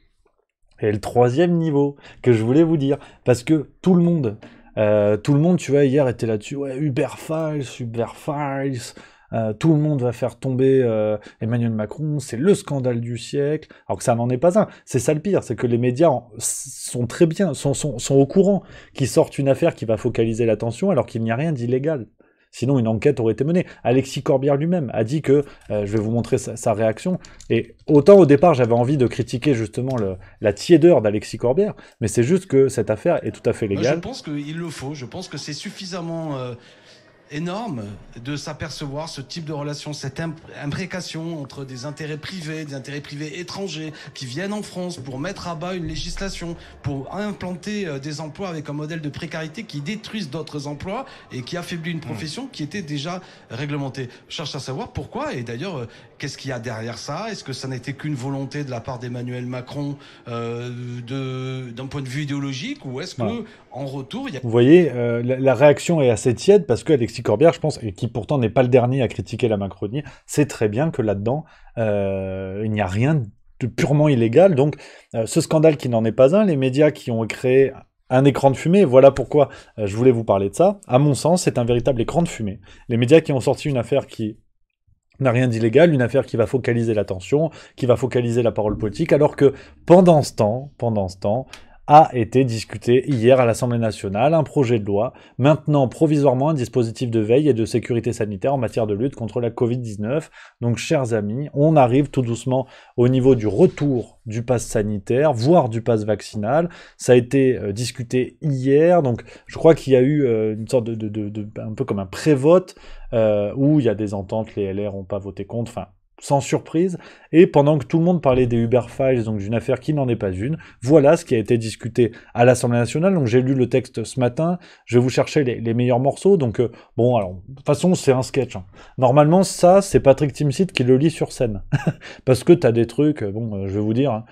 [SPEAKER 1] Et le troisième niveau que je voulais vous dire, parce que tout le monde, tu vois, hier était là-dessus, ouais, Uber Files, tout le monde va faire tomber Emmanuel Macron, c'est le scandale du siècle, alors que ça n'en est pas un. C'est ça le pire, c'est que les médias sont très bien, sont au courant qu'ils sortent une affaire qui va focaliser l'attention alors qu'il n'y a rien d'illégal. Sinon, une enquête aurait été menée. Alexis Corbière lui-même a dit que, je vais vous montrer sa réaction, et autant au départ j'avais envie de critiquer justement la tiédeur d'Alexis Corbière, mais c'est juste que cette affaire est tout à fait légale.
[SPEAKER 11] Je pense qu'il le faut, je pense que c'est suffisamment énorme de s'apercevoir ce type de relation, cette imprécation entre des intérêts privés étrangers qui viennent en France pour mettre à bas une législation, pour implanter des emplois avec un modèle de précarité qui détruisent d'autres emplois et qui affaiblit une profession qui était déjà réglementée. Je cherche à savoir pourquoi, et d'ailleurs, qu'est-ce qu'il y a derrière ça? Est-ce que ça n'était qu'une volonté de la part d'Emmanuel Macron d'un point de vue idéologique, ou est-ce que en retour, il y a...
[SPEAKER 1] Vous voyez, la réaction est assez tiède parce que Alexis Corbière, je pense, et qui pourtant n'est pas le dernier à critiquer la Macronie, sait très bien que là-dedans, il n'y a rien de purement illégal. Donc, ce scandale qui n'en est pas un, les médias qui ont créé un écran de fumée, voilà pourquoi je voulais vous parler de ça. À mon sens, c'est un véritable écran de fumée. Les médias qui ont sorti une affaire qui n'a rien d'illégal, une affaire qui va focaliser l'attention, qui va focaliser la parole politique, alors que pendant ce temps, a été discuté hier à l'Assemblée nationale un projet de loi maintenant provisoirement un dispositif de veille et de sécurité sanitaire en matière de lutte contre la Covid-19. Donc, chers amis, on arrive tout doucement au niveau du retour du pass sanitaire, voire du pass vaccinal. Ça a été discuté hier, donc je crois qu'il y a eu une sorte un peu comme un pré-vote où il y a des ententes, les LR n'ont pas voté contre, enfin, sans surprise, et pendant que tout le monde parlait des Uber Files, donc d'une affaire qui n'en est pas une, voilà ce qui a été discuté à l'Assemblée nationale. Donc j'ai lu le texte ce matin, je vais vous chercher les meilleurs morceaux, donc bon, alors, de toute façon, c'est un sketch. Hein. Normalement, ça, c'est Patrick Timsit qui le lit sur scène, parce que t'as des trucs, bon, je vais vous dire, hein,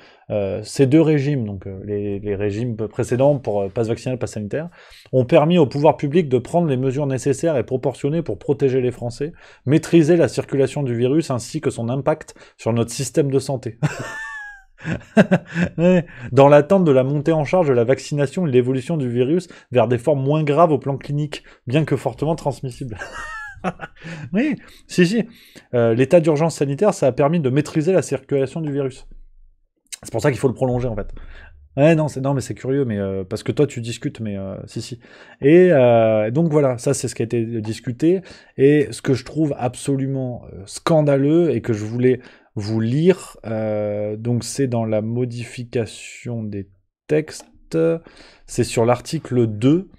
[SPEAKER 1] ces deux régimes, donc les régimes précédents pour passe vaccinal, passe sanitaire, ont permis au pouvoir public de prendre les mesures nécessaires et proportionnées pour protéger les Français, maîtriser la circulation du virus ainsi que son impact sur notre système de santé. Ouais. Dans l'attente de la montée en charge de la vaccination et de l'évolution du virus vers des formes moins graves au plan clinique, bien que fortement transmissibles. Oui, si. L'état d'urgence sanitaire, ça a permis de maîtriser la circulation du virus. C'est pour ça qu'il faut le prolonger, en fait. Ouais, non, mais c'est curieux, mais parce que toi, tu discutes, mais si. Et donc voilà, ça, c'est ce qui a été discuté. Et ce que je trouve absolument scandaleux et que je voulais vous lire, donc c'est dans la modification des textes, c'est sur l'article 2.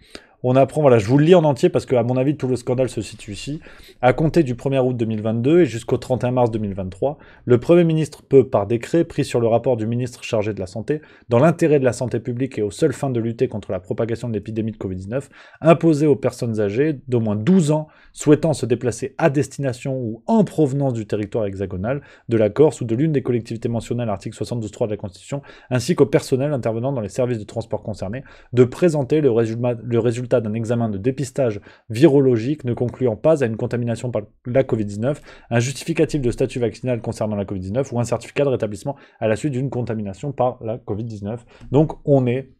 [SPEAKER 1] On apprend, voilà, je vous le lis en entier parce que, à mon avis, tout le scandale se situe ici. À compter du 1er août 2022 et jusqu'au 31 mars 2023, le Premier ministre peut, par décret pris sur le rapport du ministre chargé de la Santé, dans l'intérêt de la santé publique et aux seules fins de lutter contre la propagation de l'épidémie de Covid-19, imposer aux personnes âgées d'au moins 12 ans souhaitant se déplacer à destination ou en provenance du territoire hexagonal, de la Corse ou de l'une des collectivités mentionnées à l'article 72.3 de la Constitution, ainsi qu'au personnel intervenant dans les services de transport concernés, de présenter le résultat d'un examen de dépistage virologique ne concluant pas à une contamination par la Covid-19, un justificatif de statut vaccinal concernant la Covid-19 ou un certificat de rétablissement à la suite d'une contamination par la Covid-19. Donc on est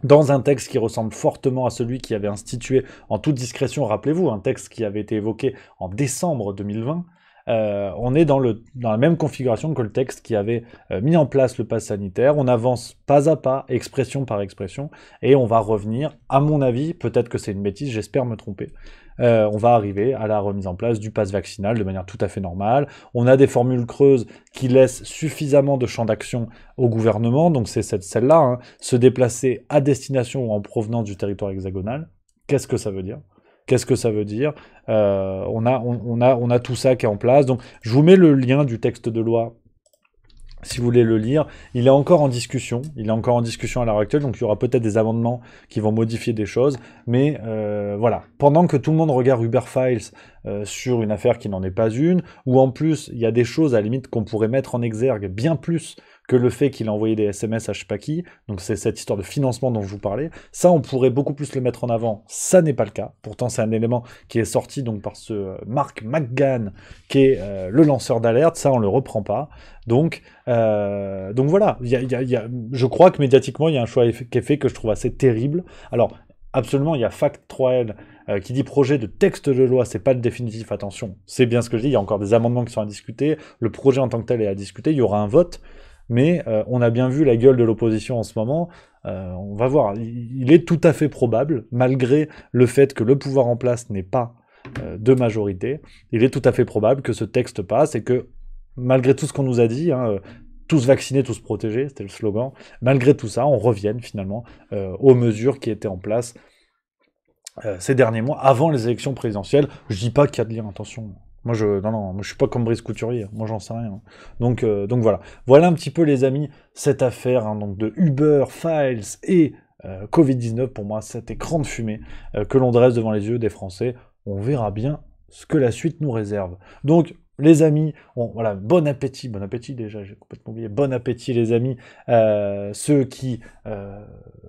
[SPEAKER 1] dans un texte qui ressemble fortement à celui qui avait institué en toute discrétion, rappelez-vous, un texte qui avait été évoqué en décembre 2020, on est dans la même configuration que le texte qui avait mis en place le pass sanitaire. On avance pas à pas, expression par expression, et on va revenir, à mon avis, peut-être que c'est une bêtise, j'espère me tromper, on va arriver à la remise en place du pass vaccinal de manière tout à fait normale. On a des formules creuses qui laissent suffisamment de champ d'action au gouvernement, donc c'est celle-là, hein, se déplacer à destination ou en provenance du territoire hexagonal. Qu'est-ce que ça veut dire ? Qu'est-ce que ça veut dire ? On a tout ça qui est en place. Donc, je vous mets le lien du texte de loi si vous voulez le lire. Il est encore en discussion. Il est encore en discussion à l'heure actuelle. Donc, il y aura peut-être des amendements qui vont modifier des choses. Mais voilà. Pendant que tout le monde regarde Uber Files sur une affaire qui n'en est pas une, ou en plus, il y a des choses à la limite qu'on pourrait mettre en exergue bien plus que le fait qu'il a envoyé des SMS à je sais pas qui, donc c'est cette histoire de financement dont je vous parlais, ça on pourrait beaucoup plus le mettre en avant, ça n'est pas le cas, pourtant c'est un élément qui est sorti donc par ce Mark McGann, qui est le lanceur d'alerte, ça on le reprend pas, donc voilà, je crois que médiatiquement il y a un choix qui est fait que je trouve assez terrible. Alors absolument, il y a Fact3L qui dit projet de texte de loi, c'est pas le définitif, attention, c'est bien ce que je dis, il y a encore des amendements qui sont à discuter, le projet en tant que tel est à discuter, il y aura un vote, mais on a bien vu la gueule de l'opposition en ce moment, on va voir, il est tout à fait probable, malgré le fait que le pouvoir en place n'est pas de majorité, il est tout à fait probable que ce texte passe et que, malgré tout ce qu'on nous a dit, hein, tous vaccinés, tous protégés, c'était le slogan, malgré tout ça, on revienne finalement aux mesures qui étaient en place ces derniers mois, avant les élections présidentielles. Je dis pas qu'il y a de lien, attention. Moi, moi, je suis pas comme Brice Couturier. Moi, j'en sais rien. Donc voilà. Voilà un petit peu, les amis, cette affaire, hein, donc de Uber, Files et Covid-19. Pour moi, cet écran de fumée que l'on dresse devant les yeux des Français. On verra bien ce que la suite nous réserve. Donc, les amis, voilà, bon appétit déjà, j'ai complètement oublié, bon appétit les amis, ceux qui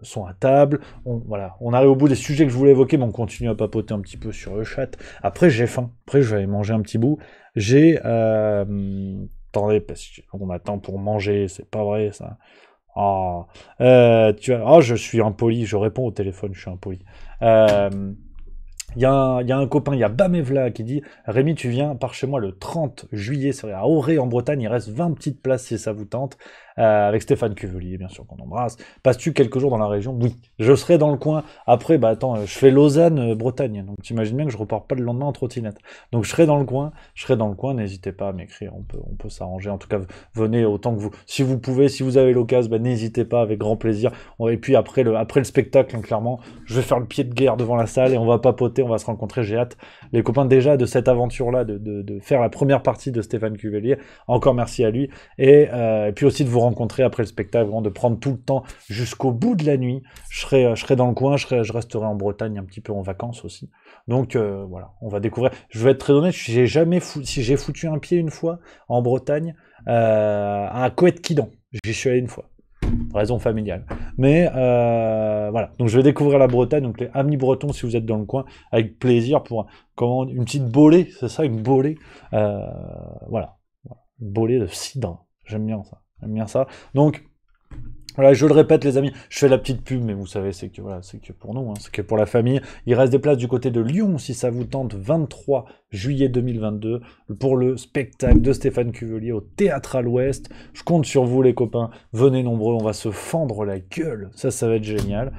[SPEAKER 1] sont à table, on arrive au bout des sujets que je voulais évoquer, mais on continue à papoter un petit peu sur le chat. Après j'ai faim, après je vais aller manger un petit bout, attendez, parce qu'on m'attend pour manger, c'est pas vrai ça. Je suis impoli, je réponds au téléphone, je suis impoli. Il y a un copain, il y a Bamevla qui dit « Rémi, tu viens par chez moi le 30 juillet, c'est à Auray en Bretagne, il reste 20 petites places si ça vous tente. » Avec Stéphane Cuvelier, bien sûr, qu'on embrasse. Passes-tu quelques jours dans la région? Oui, je serai dans le coin. Après, attends, je fais Lausanne, Bretagne, donc t'imagines bien que je repars pas le lendemain en trottinette. Donc je serai dans le coin, n'hésitez pas à m'écrire, on peut s'arranger. En tout cas, venez autant que vous. Si vous pouvez, si vous avez l'occasion, n'hésitez pas, avec grand plaisir. Et puis après le spectacle, hein, clairement, je vais faire le pied de guerre devant la salle et on va papoter, on va se rencontrer, j'ai hâte. Les copains, déjà, de cette aventure-là, de faire la première partie de Stéphane Cuvelier, encore merci à lui. Et puis aussi de vous rencontrer après le spectacle, vraiment de prendre tout le temps jusqu'au bout de la nuit. Je serai dans le coin, je resterai en Bretagne un petit peu en vacances aussi. Donc voilà, on va découvrir. Je vais être très honnête, si j'ai foutu un pied une fois en Bretagne, à Coët-Quidan. J'y suis allé une fois. Raison familiale. Mais voilà, donc je vais découvrir la Bretagne, donc les amis bretons, si vous êtes dans le coin, avec plaisir pour une petite bolée, c'est ça, une bolée. Voilà, une bolée de cidre. J'aime bien ça. Donc voilà, je le répète les amis, je fais la petite pub, mais vous savez, c'est que pour nous, hein, c'est que pour la famille. Il reste des places du côté de Lyon, si ça vous tente, 23 juillet 2022, pour le spectacle de Stéphane Cuvelier au Théâtre à l'Ouest. Je compte sur vous les copains, venez nombreux, on va se fendre la gueule, ça va être génial.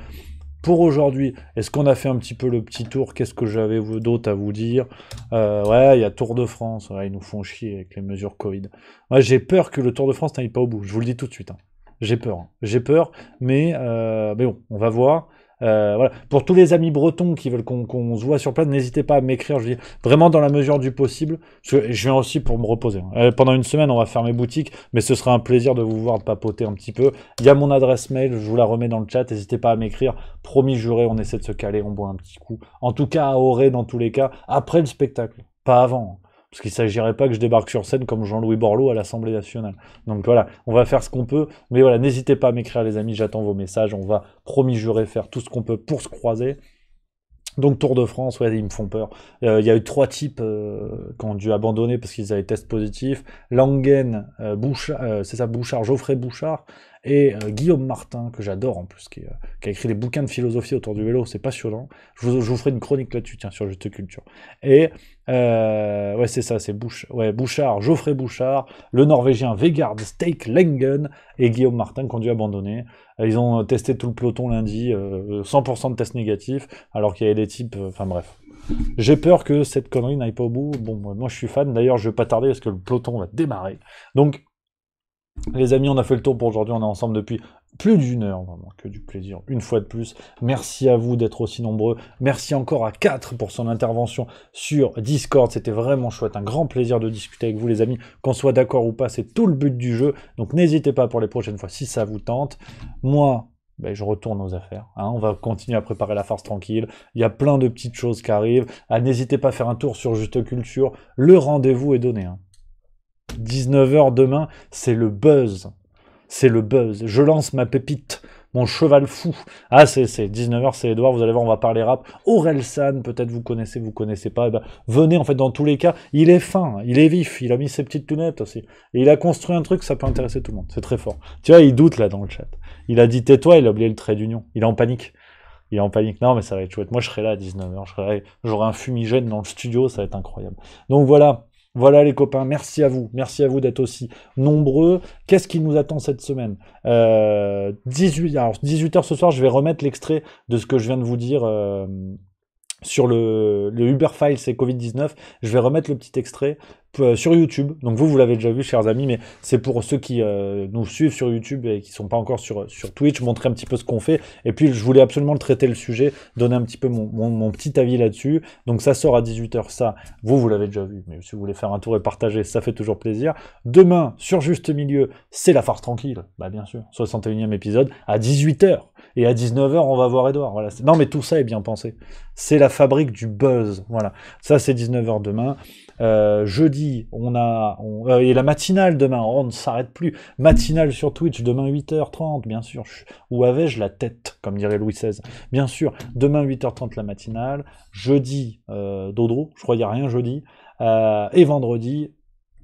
[SPEAKER 1] Pour aujourd'hui, est-ce qu'on a fait un petit peu le petit tour? Qu'est-ce que j'avais d'autre à vous dire? Ouais, il y a Tour de France, ouais, ils nous font chier avec les mesures Covid. Ouais, j'ai peur que le Tour de France n'aille pas au bout, je vous le dis tout de suite, hein. J'ai peur, mais bon, on va voir. Voilà. Pour tous les amis bretons qui veulent qu'on se voit sur place, n'hésitez pas à m'écrire, je dis vraiment dans la mesure du possible, parce que je viens aussi pour me reposer. Pendant une semaine, on va fermer boutique, mais ce sera un plaisir de vous voir papoter un petit peu. Il y a mon adresse mail, je vous la remets dans le chat, n'hésitez pas à m'écrire, promis juré, on essaie de se caler, on boit un petit coup. En tout cas, à Auray, dans tous les cas, après le spectacle, pas avant. Parce qu'il ne s'agirait pas que je débarque sur scène comme Jean-Louis Borloo à l'Assemblée nationale. Donc voilà, on va faire ce qu'on peut. Mais voilà, n'hésitez pas à m'écrire les amis, j'attends vos messages. On va, promis juré, faire tout ce qu'on peut pour se croiser. Donc Tour de France, ouais, ils me font peur. Il y a eu 3 types qui ont dû abandonner parce qu'ils avaient test positif. Langen, Bouchard, c'est ça, Geoffrey Bouchard, et Guillaume Martin, que j'adore en plus, qui a écrit des bouquins de philosophie autour du vélo, c'est passionnant. Je vous ferai une chronique là-dessus, tiens, sur Juste Culture. Et, ouais, c'est ça, c'est Bouchard, Geoffrey Bouchard, le Norvégien Vegard Steiklengen et Guillaume Martin qui ont dû abandonner. Ils ont testé tout le peloton lundi, 100% de tests négatifs, alors qu'il y avait des types, enfin bref. J'ai peur que cette connerie n'aille pas au bout. Bon, moi je suis fan, d'ailleurs je vais pas tarder parce que le peloton va démarrer. Donc, les amis, on a fait le tour pour aujourd'hui, on est ensemble depuis plus d'1 heure, vraiment, que du plaisir, une fois de plus. Merci à vous d'être aussi nombreux, merci encore à 4 pour son intervention sur Discord, c'était vraiment chouette, un grand plaisir de discuter avec vous les amis, qu'on soit d'accord ou pas, c'est tout le but du jeu, donc n'hésitez pas pour les prochaines fois si ça vous tente. Moi, ben, je retourne aux affaires, hein. On va continuer à préparer la farce tranquille, il y a plein de petites choses qui arrivent, n'hésitez pas à faire un tour sur Juste Culture, le rendez-vous est donné, hein. 19h demain, c'est le buzz. C'est le buzz. Je lance ma pépite, mon cheval fou. Ah, c'est 19h, c'est Edouard, vous allez voir, on va parler rap. Orelsan, peut-être vous connaissez pas. Eh ben, venez, en fait, dans tous les cas, il est fin, il est vif, il a mis ses petites lunettes aussi. Et il a construit un truc, ça peut intéresser tout le monde. C'est très fort. Tu vois, il doute là dans le chat. Il a dit tais-toi, il a oublié le trait d'union. Il est en panique. Il est en panique. Non, mais ça va être chouette. Moi, je serai là à 19h. J'aurai un fumigène dans le studio, ça va être incroyable. Donc voilà. Voilà les copains, merci à vous d'être aussi nombreux. Qu'est-ce qui nous attend cette semaine 18h ce soir, je vais remettre l'extrait de ce que je viens de vous dire sur le Uber Files et Covid-19. Je vais remettre le petit extrait sur YouTube. Donc vous l'avez déjà vu, chers amis, mais c'est pour ceux qui nous suivent sur YouTube et qui sont pas encore sur Twitch, montrer un petit peu ce qu'on fait. Et puis je voulais absolument traiter le sujet, donner un petit peu mon petit avis là-dessus. Donc ça sort à 18h, ça. Vous l'avez déjà vu, mais si vous voulez faire un tour et partager, ça fait toujours plaisir. Demain, sur Juste Milieu, c'est la farce tranquille. Bah bien sûr, 61e épisode, à 18h. Et à 19h, on va voir Edouard. Voilà. Non, mais tout ça est bien pensé. C'est la fabrique du buzz. Voilà. Ça, c'est 19h demain. Jeudi, et la matinale demain. On ne s'arrête plus. Matinale sur Twitch, demain 8h30, bien sûr. Où avais-je la tête, comme dirait Louis XVI. Bien sûr, demain 8h30 la matinale. Jeudi, dodo. Je crois qu'il n'y a rien jeudi. Et vendredi,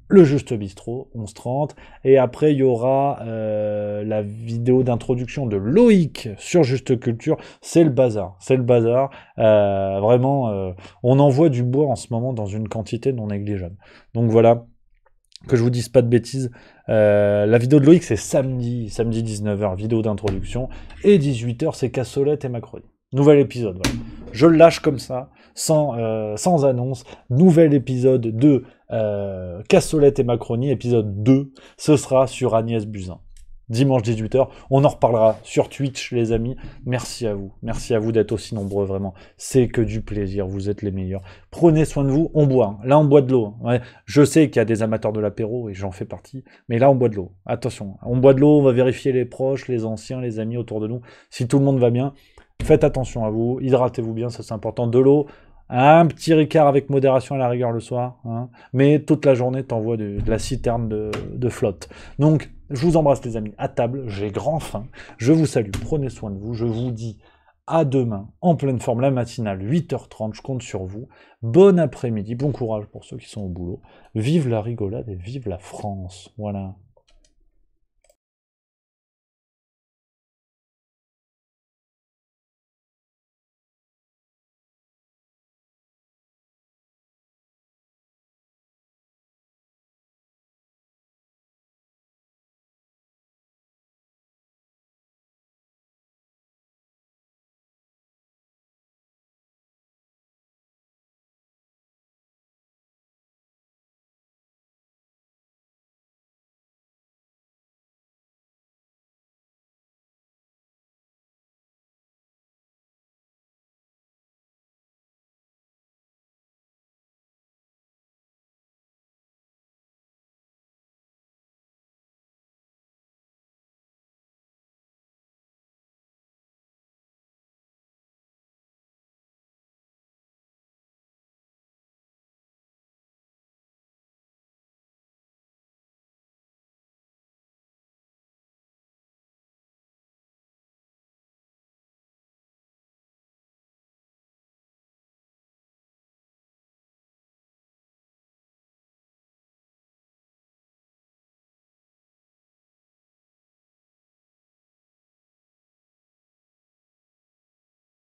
[SPEAKER 1] le Juste Bistrot, 11h30, et après il y aura la vidéo d'introduction de Loïc sur Juste Culture, c'est le bazar, vraiment, on envoie du bois en ce moment dans une quantité non négligeable. Donc voilà, que je vous dise pas de bêtises, la vidéo de Loïc c'est samedi 19h, vidéo d'introduction, et 18h c'est Cassolette et Macron. Nouvel épisode, voilà. Je le lâche comme ça, sans annonce. Nouvel épisode de Cassolette et Macronie, épisode 2. Ce sera sur Agnès Buzyn. Dimanche 18h. On en reparlera sur Twitch, les amis. Merci à vous. Merci à vous d'être aussi nombreux, vraiment. C'est que du plaisir. Vous êtes les meilleurs. Prenez soin de vous. On boit. Là, on boit de l'eau. Ouais. Je sais qu'il y a des amateurs de l'apéro et j'en fais partie. Mais là, on boit de l'eau. Attention. On boit de l'eau. On va vérifier les proches, les anciens, les amis autour de nous. Si tout le monde va bien. Faites attention à vous, hydratez-vous bien, ça c'est important. De l'eau, un petit ricard avec modération à la rigueur le soir, hein, mais toute la journée t'envoies de la citerne de flotte. Donc, je vous embrasse les amis, à table, j'ai grand faim, je vous salue, prenez soin de vous, je vous dis à demain, en pleine forme, la matinale, 8h30, je compte sur vous. Bon après-midi, bon courage pour ceux qui sont au boulot. Vive la rigolade et vive la France, voilà.